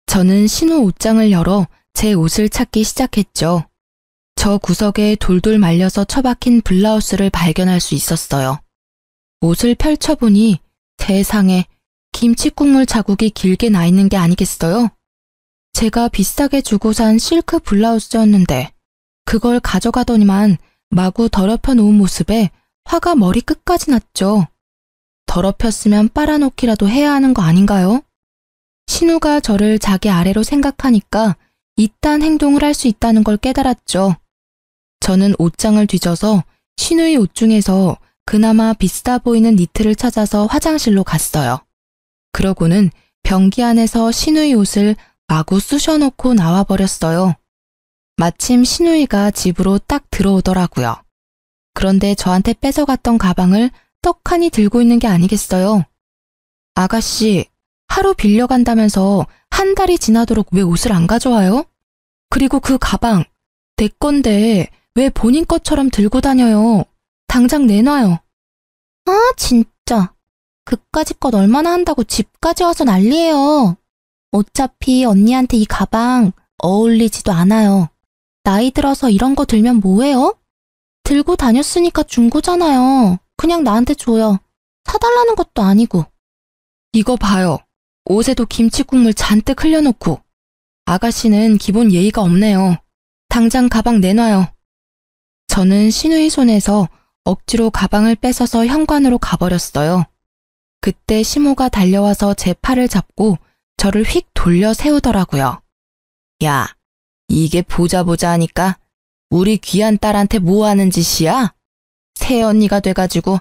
저는 신우 옷장을 열어 제 옷을 찾기 시작했죠. 저 구석에 돌돌 말려서 처박힌 블라우스를 발견할 수 있었어요. 옷을 펼쳐보니 세상에 김치국물 자국이 길게 나 있는 게 아니겠어요? 제가 비싸게 주고 산 실크 블라우스였는데 그걸 가져가더니만 마구 더럽혀 놓은 모습에 화가 머리끝까지 났죠. 더럽혔으면 빨아놓기라도 해야 하는 거 아닌가요? 신우가 저를 자기 아래로 생각하니까 이딴 행동을 할 수 있다는 걸 깨달았죠. 저는 옷장을 뒤져서 신우의 옷 중에서 그나마 비싸 보이는 니트를 찾아서 화장실로 갔어요. 그러고는 변기 안에서 신우의 옷을 마구 쑤셔놓고 나와버렸어요. 마침 신우이가 집으로 딱 들어오더라고요. 그런데 저한테 뺏어갔던 가방을 떡하니 들고 있는 게 아니겠어요. 아가씨, 하루 빌려간다면서 한 달이 지나도록 왜 옷을 안 가져와요? 그리고 그 가방, 내 건데 왜 본인 것처럼 들고 다녀요? 당장 내놔요. 아, 진짜. 그까짓 것 얼마나 한다고 집까지 와서 난리예요. 어차피 언니한테 이 가방 어울리지도 않아요. 나이 들어서 이런 거 들면 뭐해요? 들고 다녔으니까 준 거잖아요. 그냥 나한테 줘요. 사달라는 것도 아니고. 이거 봐요. 옷에도 김치국물 잔뜩 흘려놓고. 아가씨는 기본 예의가 없네요. 당장 가방 내놔요. 저는 신우이 손에서 억지로 가방을 뺏어서 현관으로 가버렸어요. 그때 시모가 달려와서 제 팔을 잡고 저를 휙 돌려 세우더라고요. 야, 이게 보자 하니까 우리 귀한 딸한테 뭐 하는 짓이야? 새언니가 돼가지고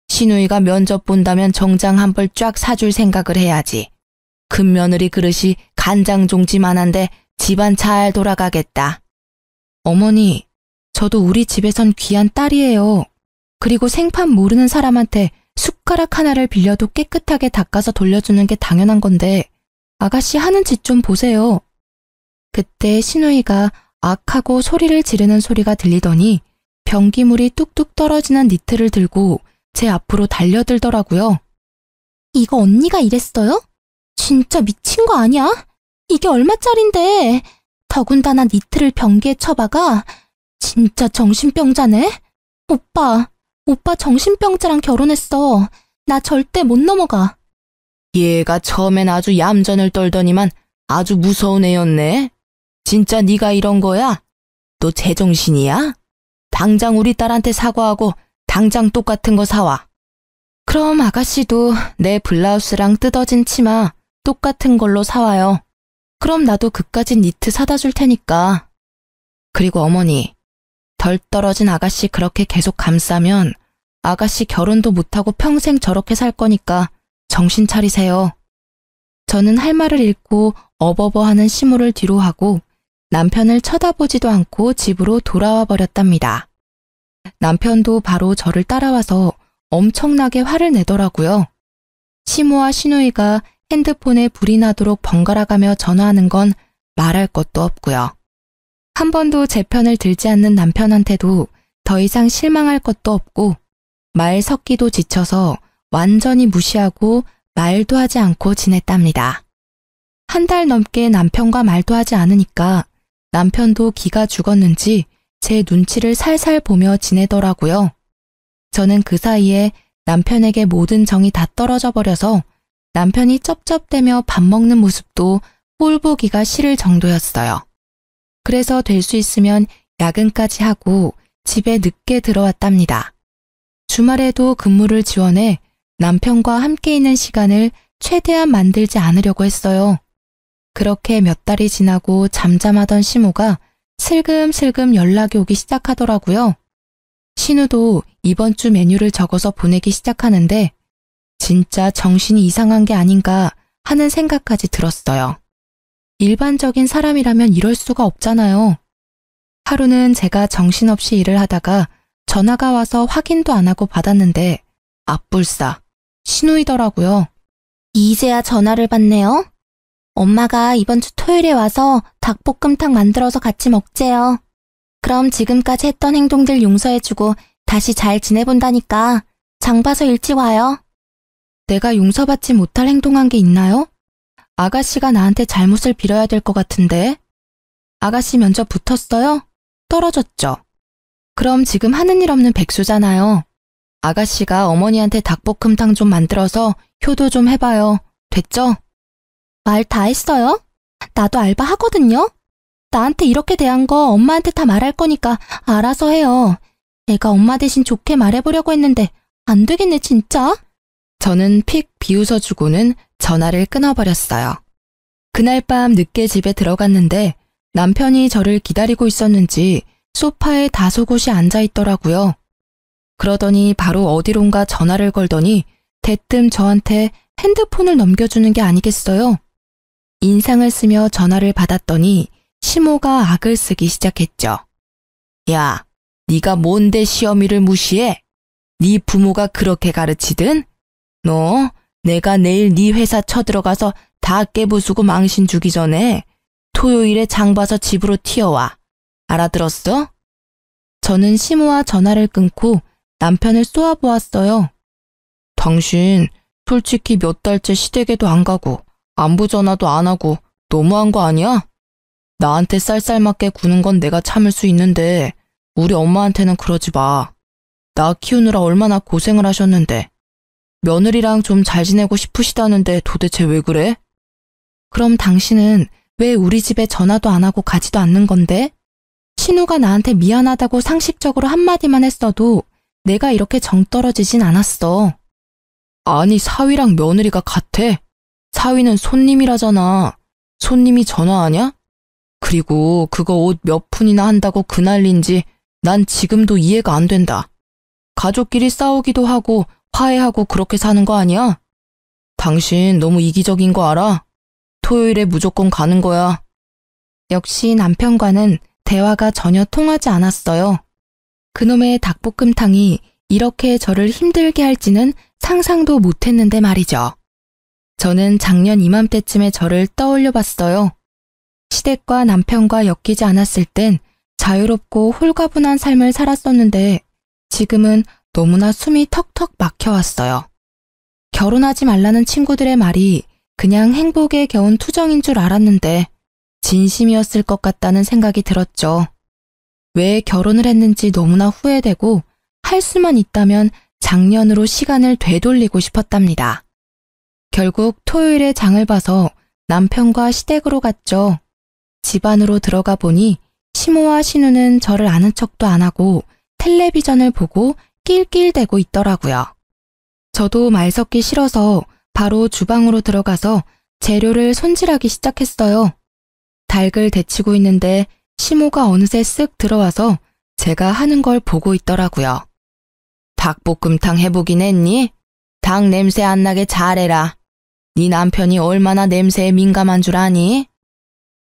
신우이가 면접 본다면 정장 한 벌 쫙 사줄 생각을 해야지. 큰며느리 그릇이 간장종지만한데 집안 잘 돌아가겠다. 어머니, 저도 우리 집에선 귀한 딸이에요. 그리고 생판 모르는 사람한테 숟가락 하나를 빌려도 깨끗하게 닦아서 돌려주는 게 당연한 건데 아가씨 하는 짓 좀 보세요. 그때 신우이가 악하고 소리를 지르는 소리가 들리더니 변기물이 뚝뚝 떨어지는 니트를 들고 제 앞으로 달려들더라고요. 이거 언니가 이랬어요? 진짜 미친 거 아니야? 이게 얼마짜린데? 더군다나 니트를 변기에 쳐박아? 진짜 정신병자네? 오빠 정신병자랑 결혼했어. 나 절대 못 넘어가. 얘가 처음엔 아주 얌전을 떨더니만 아주 무서운 애였네. 진짜 네가 이런 거야? 너 제정신이야? 당장 우리 딸한테 사과하고 당장 똑같은 거 사와. 그럼 아가씨도 내 블라우스랑 뜯어진 치마 똑같은 걸로 사와요. 그럼 나도 그까짓 니트 사다 줄 테니까. 그리고 어머니, 덜 떨어진 아가씨 그렇게 계속 감싸면 아가씨 결혼도 못하고 평생 저렇게 살 거니까 정신 차리세요. 저는 할 말을 잃고 어버버하는 시모를 뒤로 하고 남편을 쳐다보지도 않고 집으로 돌아와 버렸답니다. 남편도 바로 저를 따라와서 엄청나게 화를 내더라고요. 시모와 시누이가 핸드폰에 불이 나도록 번갈아가며 전화하는 건 말할 것도 없고요. 한 번도 제 편을 들지 않는 남편한테도 더 이상 실망할 것도 없고 말 섞기도 지쳐서 완전히 무시하고 말도 하지 않고 지냈답니다. 한 달 넘게 남편과 말도 하지 않으니까 남편도 기가 죽었는지 제 눈치를 살살 보며 지내더라고요. 저는 그 사이에 남편에게 모든 정이 다 떨어져 버려서 남편이 쩝쩝대며 밥 먹는 모습도 꼴보기가 싫을 정도였어요. 그래서 될 수 있으면 야근까지 하고 집에 늦게 들어왔답니다. 주말에도 근무를 지원해 남편과 함께 있는 시간을 최대한 만들지 않으려고 했어요. 그렇게 몇 달이 지나고 잠잠하던 시모가 슬금슬금 연락이 오기 시작하더라고요. 신우도 이번 주 메뉴를 적어서 보내기 시작하는데 진짜 정신이 이상한 게 아닌가 하는 생각까지 들었어요. 일반적인 사람이라면 이럴 수가 없잖아요. 하루는 제가 정신없이 일을 하다가 전화가 와서 확인도 안 하고 받았는데 앞불싸 신우이더라고요. 이제야 전화를 받네요. 엄마가 이번 주 토요일에 와서 닭볶음탕 만들어서 같이 먹재요. 그럼 지금까지 했던 행동들 용서해주고 다시 잘 지내본다니까 장 봐서 일찍 와요. 내가 용서받지 못할 행동한 게 있나요? 아가씨가 나한테 잘못을 빌어야 될 것 같은데. 아가씨 면접 붙었어요? 떨어졌죠? 그럼 지금 하는 일 없는 백수잖아요. 아가씨가 어머니한테 닭볶음탕 좀 만들어서 효도 좀 해봐요. 됐죠? 말 다 했어요? 나도 알바 하거든요. 나한테 이렇게 대한 거 엄마한테 다 말할 거니까 알아서 해요. 내가 엄마 대신 좋게 말해보려고 했는데 안 되겠네 진짜. 저는 픽 비웃어주고는 전화를 끊어버렸어요. 그날 밤 늦게 집에 들어갔는데 남편이 저를 기다리고 있었는지 소파에 다소곳이 앉아있더라고요. 그러더니 바로 어디론가 전화를 걸더니 대뜸 저한테 핸드폰을 넘겨주는 게 아니겠어요? 인상을 쓰며 전화를 받았더니 시모가 악을 쓰기 시작했죠. 야, 네가 뭔데 시어미를 무시해? 네 부모가 그렇게 가르치든? 너 내가 내일 네 회사 쳐들어가서 다 깨부수고 망신 주기 전에 토요일에 장 봐서 집으로 튀어와. 알아들었어? 저는 시모와 전화를 끊고 남편을 쏘아보았어요. 당신 솔직히 몇 달째 시댁에도 안 가고 안부 전화도 안 하고 너무한 거 아니야? 나한테 쌀쌀맞게 구는 건 내가 참을 수 있는데 우리 엄마한테는 그러지 마. 나 키우느라 얼마나 고생을 하셨는데. 며느리랑 좀 잘 지내고 싶으시다는데 도대체 왜 그래? 그럼 당신은 왜 우리 집에 전화도 안 하고 가지도 않는 건데? 신우가 나한테 미안하다고 상식적으로 한마디만 했어도 내가 이렇게 정 떨어지진 않았어. 아니, 사위랑 며느리가 같아. 사위는 손님이라잖아. 손님이 전화하냐? 그리고 그거 옷 몇 푼이나 한다고 그 난리인지 난 지금도 이해가 안 된다. 가족끼리 싸우기도 하고 화해하고 그렇게 사는 거 아니야? 당신 너무 이기적인 거 알아? 토요일에 무조건 가는 거야. 역시 남편과는 대화가 전혀 통하지 않았어요. 그놈의 닭볶음탕이 이렇게 저를 힘들게 할지는 상상도 못했는데 말이죠. 저는 작년 이맘때쯤에 저를 떠올려 봤어요. 시댁과 남편과 엮이지 않았을 땐 자유롭고 홀가분한 삶을 살았었는데 지금은 너무나 숨이 턱턱 막혀왔어요. 결혼하지 말라는 친구들의 말이 그냥 행복에 겨운 투정인 줄 알았는데 진심이었을 것 같다는 생각이 들었죠. 왜 결혼을 했는지 너무나 후회되고 할 수만 있다면 작년으로 시간을 되돌리고 싶었답니다. 결국 토요일에 장을 봐서 남편과 시댁으로 갔죠. 집 안으로 들어가 보니 시모와 신우는 저를 아는 척도 안 하고 텔레비전을 보고 낄낄대고 있더라고요. 저도 말 섞기 싫어서 바로 주방으로 들어가서 재료를 손질하기 시작했어요. 닭을 데치고 있는데 시모가 어느새 쓱 들어와서 제가 하는 걸 보고 있더라고요. 닭볶음탕 해보긴 했니? 닭 냄새 안 나게 잘해라. 네 남편이 얼마나 냄새에 민감한 줄 아니?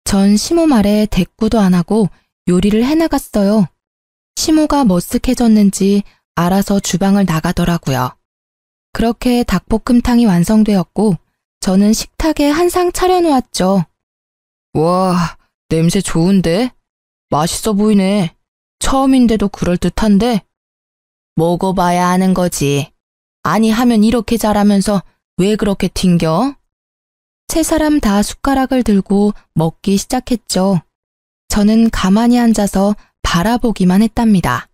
전 시모 말에 대꾸도 안 하고 요리를 해나갔어요. 시모가 머쓱해졌는지 알아서 주방을 나가더라고요. 그렇게 닭볶음탕이 완성되었고 저는 식탁에 한 상 차려놓았죠. 와, 냄새 좋은데? 맛있어 보이네. 처음인데도 그럴듯한데? 먹어봐야 아는 거지. 아니 하면 이렇게 잘하면서 왜 그렇게 튕겨? 세 사람 다 숟가락을 들고 먹기 시작했죠. 저는 가만히 앉아서 바라보기만 했답니다.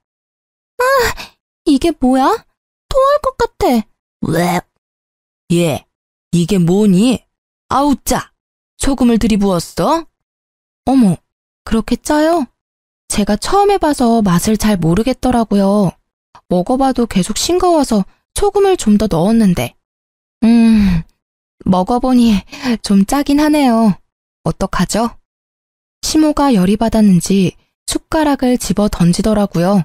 아, 이게 뭐야? 토할 것 같아. 왜? 얘, 이게 뭐니? 아우 짜! 소금을 들이부었어? 어머, 그렇게 짜요? 제가 처음 해봐서 맛을 잘 모르겠더라고요. 먹어봐도 계속 싱거워서 소금을 좀 더 넣었는데. 먹어보니 좀 짜긴 하네요. 어떡하죠? 시모가 열이 받았는지 숟가락을 집어 던지더라고요.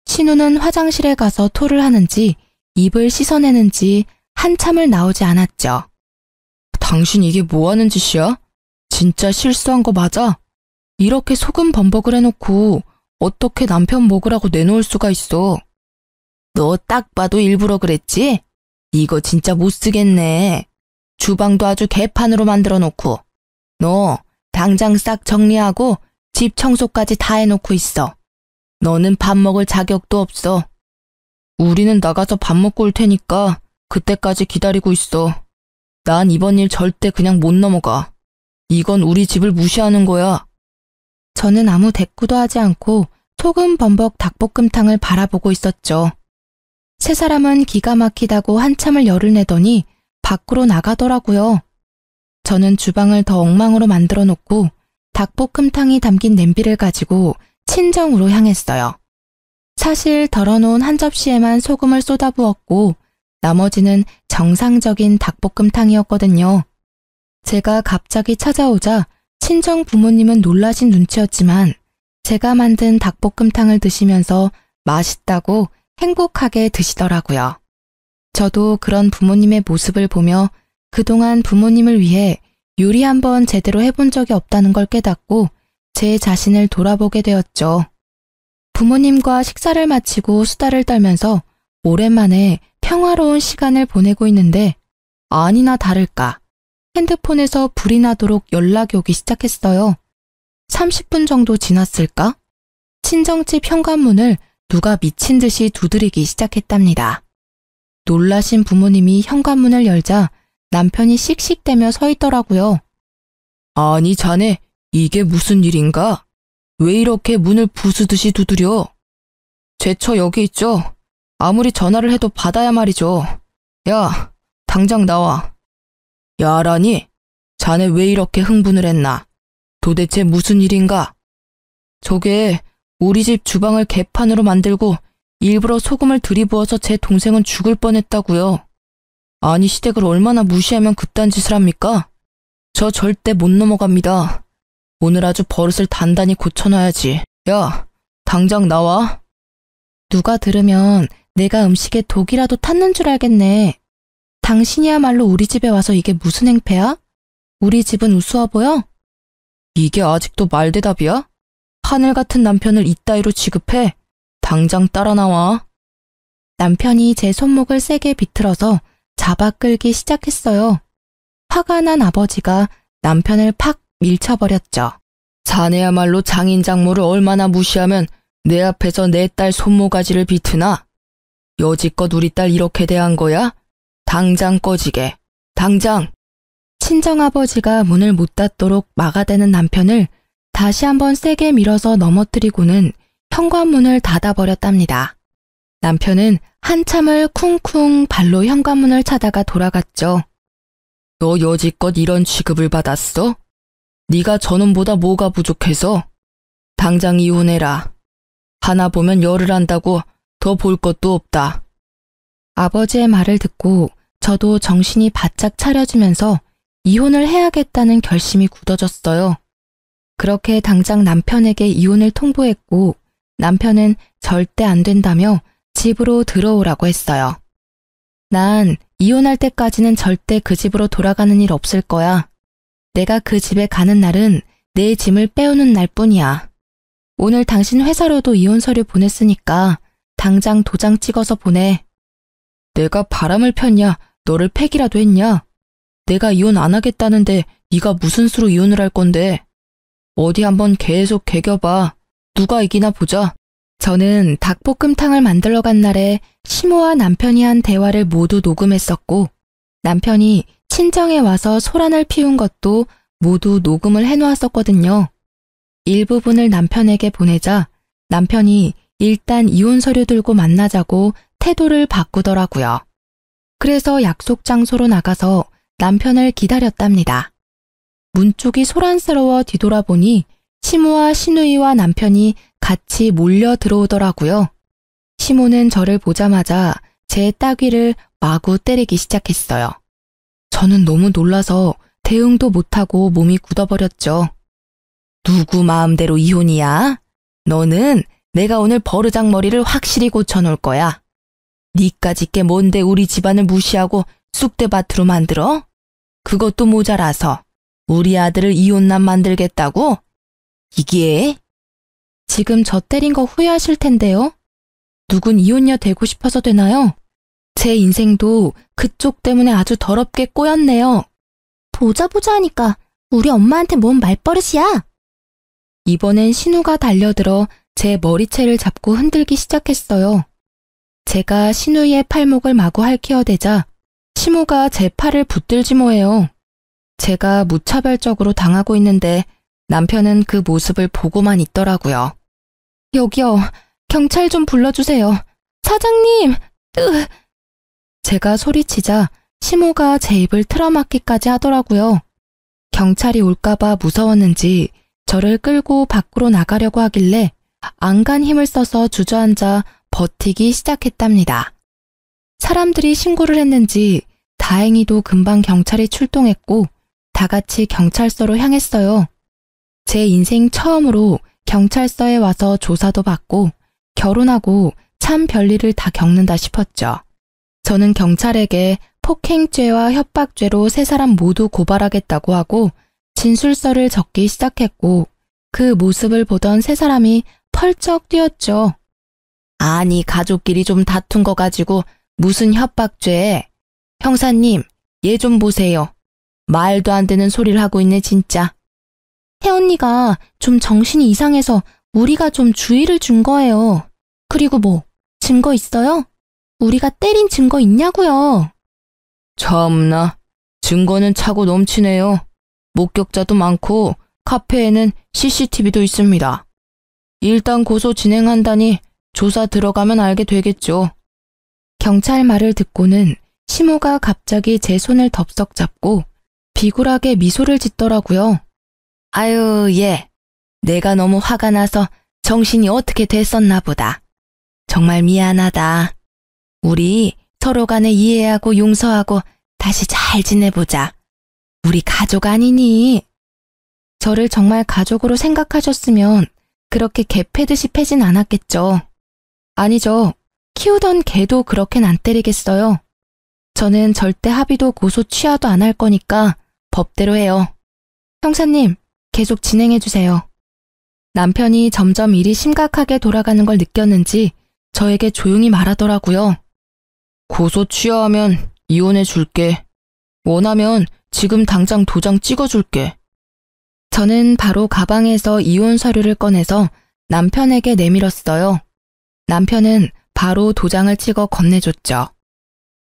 신우는 화장실에 가서 토를 하는지 입을 씻어내는지 한참을 나오지 않았죠. 당신 이게 뭐 하는 짓이야? 진짜 실수한 거 맞아? 이렇게 소금 범벅을 해놓고 어떻게 남편 먹으라고 내놓을 수가 있어? 너 딱 봐도 일부러 그랬지? 이거 진짜 못 쓰겠네. 주방도 아주 개판으로 만들어 놓고. 너 당장 싹 정리하고 집 청소까지 다 해놓고 있어. 너는 밥 먹을 자격도 없어. 우리는 나가서 밥 먹고 올 테니까 그때까지 기다리고 있어. 난 이번 일 절대 그냥 못 넘어가. 이건 우리 집을 무시하는 거야. 저는 아무 대꾸도 하지 않고 소금 범벅 닭볶음탕을 바라보고 있었죠. 세 사람은 기가 막히다고 한참을 열을 내더니 밖으로 나가더라고요. 저는 주방을 더 엉망으로 만들어 놓고 닭볶음탕이 담긴 냄비를 가지고 친정으로 향했어요. 사실 덜어놓은 한 접시에만 소금을 쏟아부었고 나머지는 정상적인 닭볶음탕이었거든요. 제가 갑자기 찾아오자 친정 부모님은 놀라신 눈치였지만 제가 만든 닭볶음탕을 드시면서 맛있다고 행복하게 드시더라고요. 저도 그런 부모님의 모습을 보며 그동안 부모님을 위해 요리 한번 제대로 해본 적이 없다는 걸 깨닫고 제 자신을 돌아보게 되었죠. 부모님과 식사를 마치고 수다를 떨면서 오랜만에 평화로운 시간을 보내고 있는데 아니나 다를까 핸드폰에서 불이 나도록 연락이 오기 시작했어요. 30분 정도 지났을까? 친정집 현관문을 누가 미친 듯이 두드리기 시작했답니다. 놀라신 부모님이 현관문을 열자 남편이 씩씩대며 서 있더라고요. 아니, 자네, 이게 무슨 일인가? 왜 이렇게 문을 부수듯이 두드려? 제 처 여기 있죠? 아무리 전화를 해도 받아야 말이죠. 야, 당장 나와. 야라니? 자네 왜 이렇게 흥분을 했나? 도대체 무슨 일인가? 저게 우리 집 주방을 개판으로 만들고 일부러 소금을 들이부어서 제 동생은 죽을 뻔했다고요. 아니, 시댁을 얼마나 무시하면 그딴 짓을 합니까? 저 절대 못 넘어갑니다. 오늘 아주 버릇을 단단히 고쳐놔야지. 야, 당장 나와. 누가 들으면 내가 음식에 독이라도 탔는 줄 알겠네. 당신이야말로 우리 집에 와서 이게 무슨 행패야? 우리 집은 우스워 보여? 이게 아직도 말대답이야? 하늘 같은 남편을 이따위로 취급해? 당장 따라 나와. 남편이 제 손목을 세게 비틀어서 잡아 끌기 시작했어요. 화가 난 아버지가 남편을 팍 밀쳐버렸죠. 자네야말로 장인 장모를 얼마나 무시하면 내 앞에서 내 딸 손모가지를 비트나? 여지껏 우리 딸 이렇게 대한 거야? 당장 꺼지게. 당장. 친정아버지가 문을 못 닫도록 막아대는 남편을 다시 한번 세게 밀어서 넘어뜨리고는 현관문을 닫아버렸답니다. 남편은 한참을 쿵쿵 발로 현관문을 차다가 돌아갔죠. 너 여지껏 이런 취급을 받았어? 네가 저놈보다 뭐가 부족해서? 당장 이혼해라. 하나 보면 열을 안다고 더 볼 것도 없다. 아버지의 말을 듣고 저도 정신이 바짝 차려지면서 이혼을 해야겠다는 결심이 굳어졌어요. 그렇게 당장 남편에게 이혼을 통보했고 남편은 절대 안 된다며 집으로 들어오라고 했어요. 난 이혼할 때까지는 절대 그 집으로 돌아가는 일 없을 거야. 내가 그 집에 가는 날은 내 짐을 빼오는 날뿐이야. 오늘 당신 회사로도 이혼 서류 보냈으니까 당장 도장 찍어서 보내. 내가 바람을 폈냐? 너를 패기라도 했냐? 내가 이혼 안 하겠다는데 네가 무슨 수로 이혼을 할 건데? 어디 한번 계속 개겨봐. 누가 이기나 보자. 저는 닭볶음탕을 만들러 간 날에 시모와 남편이 한 대화를 모두 녹음했었고 남편이 친정에 와서 소란을 피운 것도 모두 녹음을 해놓았었거든요. 일부분을 남편에게 보내자 남편이 일단 이혼 서류 들고 만나자고 태도를 바꾸더라고요. 그래서 약속 장소로 나가서 남편을 기다렸답니다. 문 쪽이 소란스러워 뒤돌아보니 시모와 시누이와 남편이 같이 몰려 들어오더라고요. 시모는 저를 보자마자 제 따귀를 마구 때리기 시작했어요. 저는 너무 놀라서 대응도 못하고 몸이 굳어버렸죠. 누구 마음대로 이혼이야? 너는 내가 오늘 버르장머리를 확실히 고쳐놓을 거야. 니까짓 게 뭔데 우리 집안을 무시하고 쑥대밭으로 만들어? 그것도 모자라서 우리 아들을 이혼남 만들겠다고? 이게? 지금 저 때린 거 후회하실 텐데요. 누군 이혼녀 되고 싶어서 되나요? 제 인생도 그쪽 때문에 아주 더럽게 꼬였네요. 보자 하니까 우리 엄마한테 뭔 말버릇이야? 이번엔 신우가 달려들어 제 머리채를 잡고 흔들기 시작했어요. 제가 신우의 팔목을 마구 핥히어대자 시모가 제 팔을 붙들지 뭐해요. 제가 무차별적으로 당하고 있는데 남편은 그 모습을 보고만 있더라고요. 여기요. 경찰 좀 불러주세요. 사장님! 제가 소리치자 시모가 제 입을 틀어막기까지 하더라고요. 경찰이 올까봐 무서웠는지 저를 끌고 밖으로 나가려고 하길래 안간 힘을 써서 주저앉아 버티기 시작했답니다. 사람들이 신고를 했는지 다행히도 금방 경찰이 출동했고 다 같이 경찰서로 향했어요. 제 인생 처음으로 경찰서에 와서 조사도 받고 결혼하고 참 별일을 다 겪는다 싶었죠. 저는 경찰에게 폭행죄와 협박죄로 세 사람 모두 고발하겠다고 하고 진술서를 적기 시작했고 그 모습을 보던 세 사람이 펄쩍 뛰었죠. 아니, 가족끼리 좀 다툰 거 가지고 무슨 협박죄? 형사님, 얘 좀 보세요. 말도 안 되는 소리를 하고 있네 진짜. 혜언니가 좀 정신이 이상해서 우리가 좀 주의를 준 거예요. 그리고 뭐 증거 있어요? 우리가 때린 증거 있냐고요. 참나, 증거는 차고 넘치네요. 목격자도 많고 카페에는 CCTV도 있습니다. 일단 고소 진행한다니 조사 들어가면 알게 되겠죠. 경찰 말을 듣고는 시모가 갑자기 제 손을 덥석 잡고 비굴하게 미소를 짓더라고요. 아유, 예. 내가 너무 화가 나서 정신이 어떻게 됐었나 보다. 정말 미안하다. 우리 서로 간에 이해하고 용서하고 다시 잘 지내보자. 우리 가족 아니니? 저를 정말 가족으로 생각하셨으면 그렇게 개 패듯이 패진 않았겠죠. 아니죠. 키우던 개도 그렇게는 안 때리겠어요. 저는 절대 합의도 고소 취하도 안 할 거니까 법대로 해요. 형사님, 계속 진행해주세요. 남편이 점점 일이 심각하게 돌아가는 걸 느꼈는지 저에게 조용히 말하더라고요. 고소 취하하면 이혼해 줄게. 원하면 지금 당장 도장 찍어줄게. 저는 바로 가방에서 이혼 서류를 꺼내서 남편에게 내밀었어요. 남편은 바로 도장을 찍어 건네줬죠.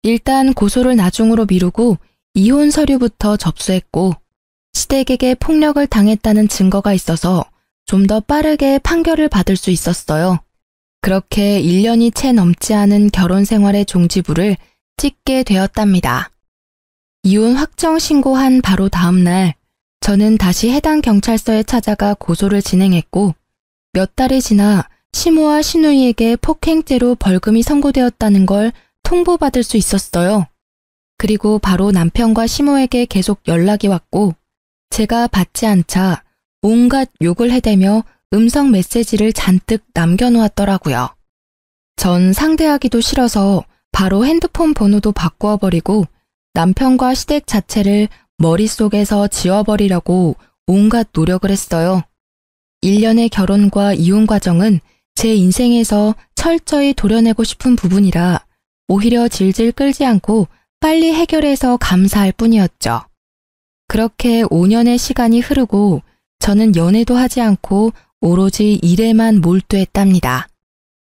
일단 고소를 나중으로 미루고 이혼 서류부터 접수했고 시댁에게 폭력을 당했다는 증거가 있어서 좀 더 빠르게 판결을 받을 수 있었어요. 그렇게 1년이 채 넘지 않은 결혼 생활의 종지부를 찍게 되었답니다. 이혼 확정 신고한 바로 다음 날 저는 다시 해당 경찰서에 찾아가 고소를 진행했고 몇 달이 지나 시모와 시누이에게 폭행죄로 벌금이 선고되었다는 걸 통보받을 수 있었어요. 그리고 바로 남편과 시모에게 계속 연락이 왔고 제가 받지 않자 온갖 욕을 해대며 음성 메시지를 잔뜩 남겨놓았더라고요. 전 상대하기도 싫어서 바로 핸드폰 번호도 바꾸어 버리고 남편과 시댁 자체를 머릿속에서 지워버리려고 온갖 노력을 했어요. 1년의 결혼과 이혼 과정은 제 인생에서 철저히 도려내고 싶은 부분이라 오히려 질질 끌지 않고 빨리 해결해서 감사할 뿐이었죠. 그렇게 5년의 시간이 흐르고 저는 연애도 하지 않고 오로지 일에만 몰두했답니다.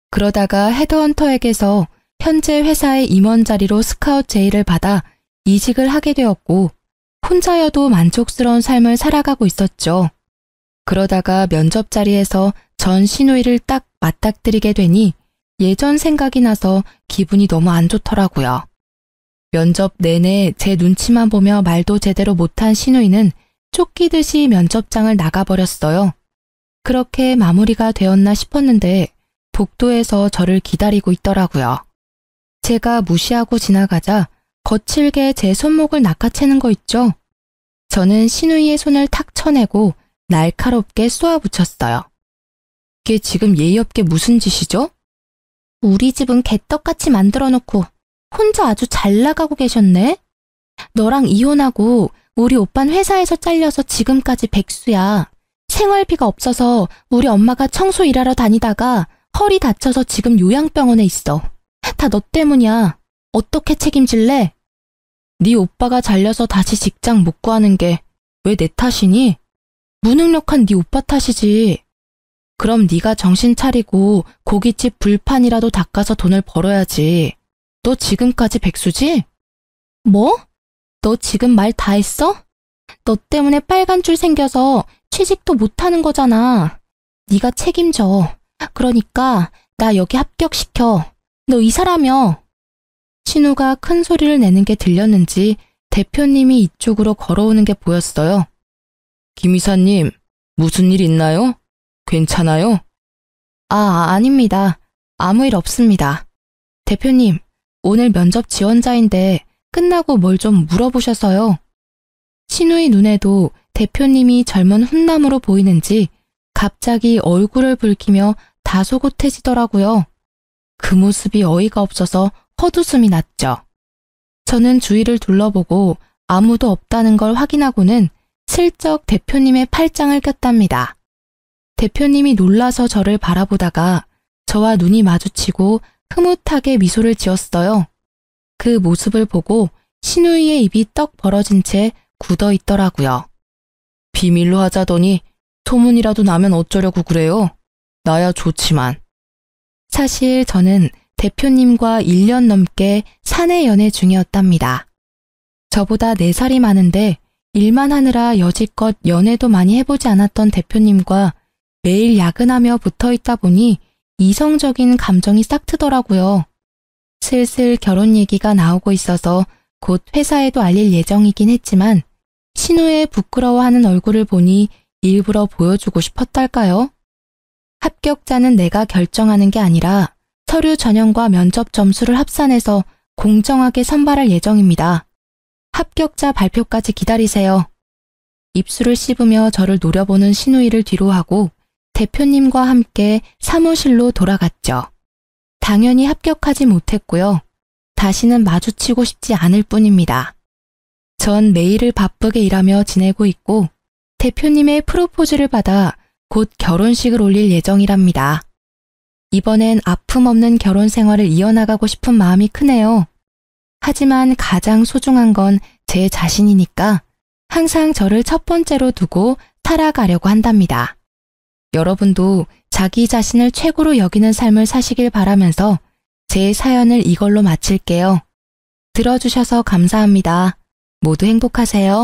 그러다가 헤드헌터에게서 현재 회사의 임원 자리로 스카웃 제의를 받아 이직을 하게 되었고 혼자여도 만족스러운 삶을 살아가고 있었죠. 그러다가 면접 자리에서 전 시누이를 딱 맞닥뜨리게 되니 예전 생각이 나서 기분이 너무 안 좋더라고요. 면접 내내 제 눈치만 보며 말도 제대로 못한 시누이는 쫓기듯이 면접장을 나가버렸어요. 그렇게 마무리가 되었나 싶었는데 복도에서 저를 기다리고 있더라고요. 제가 무시하고 지나가자 거칠게 제 손목을 낚아채는 거 있죠? 저는 시누이의 손을 탁 쳐내고 날카롭게 쏘아붙였어요. 이게 지금 예의 없게 무슨 짓이죠? 우리 집은 개떡같이 만들어 놓고 혼자 아주 잘 나가고 계셨네? 너랑 이혼하고 우리 오빤 회사에서 잘려서 지금까지 백수야. 생활비가 없어서 우리 엄마가 청소 일하러 다니다가 허리 다쳐서 지금 요양병원에 있어. 다 너 때문이야. 어떻게 책임질래? 네 오빠가 잘려서 다시 직장 못 구하는 게 왜 내 탓이니? 무능력한 네 오빠 탓이지. 그럼 네가 정신 차리고 고깃집 불판이라도 닦아서 돈을 벌어야지. 너 지금까지 백수지? 뭐? 너 지금 말 다 했어? 너 때문에 빨간 줄 생겨서 취직도 못하는 거잖아. 네가 책임져. 그러니까 나 여기 합격시켜. 너 이 사람이여. 신우가 큰 소리를 내는 게 들렸는지 대표님이 이쪽으로 걸어오는 게 보였어요. 김 이사님, 무슨 일 있나요? 괜찮아요? 아닙니다. 아무 일 없습니다. 대표님, 오늘 면접 지원자인데 끝나고 뭘 좀 물어보셔서요. 신우의 눈에도 대표님이 젊은 훈남으로 보이는지 갑자기 얼굴을 붉히며 다소곳해지더라고요. 그 모습이 어이가 없어서 헛웃음이 났죠. 저는 주위를 둘러보고 아무도 없다는 걸 확인하고는 슬쩍 대표님의 팔짱을 꼈답니다. 대표님이 놀라서 저를 바라보다가 저와 눈이 마주치고 흐뭇하게 미소를 지었어요. 그 모습을 보고 신우이의 입이 떡 벌어진 채 굳어 있더라고요. 비밀로 하자더니 소문이라도 나면 어쩌려고 그래요? 나야 좋지만. 사실 저는 대표님과 1년 넘게 사내 연애 중이었답니다. 저보다 4살이 많은데 일만 하느라 여지껏 연애도 많이 해보지 않았던 대표님과 매일 야근하며 붙어 있다 보니 이성적인 감정이 싹 트더라고요. 슬슬 결혼 얘기가 나오고 있어서 곧 회사에도 알릴 예정이긴 했지만 신우의 부끄러워하는 얼굴을 보니 일부러 보여주고 싶었달까요? 합격자는 내가 결정하는 게 아니라 서류 전형과 면접 점수를 합산해서 공정하게 선발할 예정입니다. 합격자 발표까지 기다리세요. 입술을 씹으며 저를 노려보는 신우이를 뒤로하고 대표님과 함께 사무실로 돌아갔죠. 당연히 합격하지 못했고요. 다시는 마주치고 싶지 않을 뿐입니다. 전 매일을 바쁘게 일하며 지내고 있고 대표님의 프로포즈를 받아 곧 결혼식을 올릴 예정이랍니다. 이번엔 아픔 없는 결혼 생활을 이어나가고 싶은 마음이 크네요. 하지만 가장 소중한 건 제 자신이니까 항상 저를 첫 번째로 두고 살아가려고 한답니다. 여러분도 자기 자신을 최고로 여기는 삶을 사시길 바라면서 제 사연을 이걸로 마칠게요. 들어주셔서 감사합니다. 모두 행복하세요.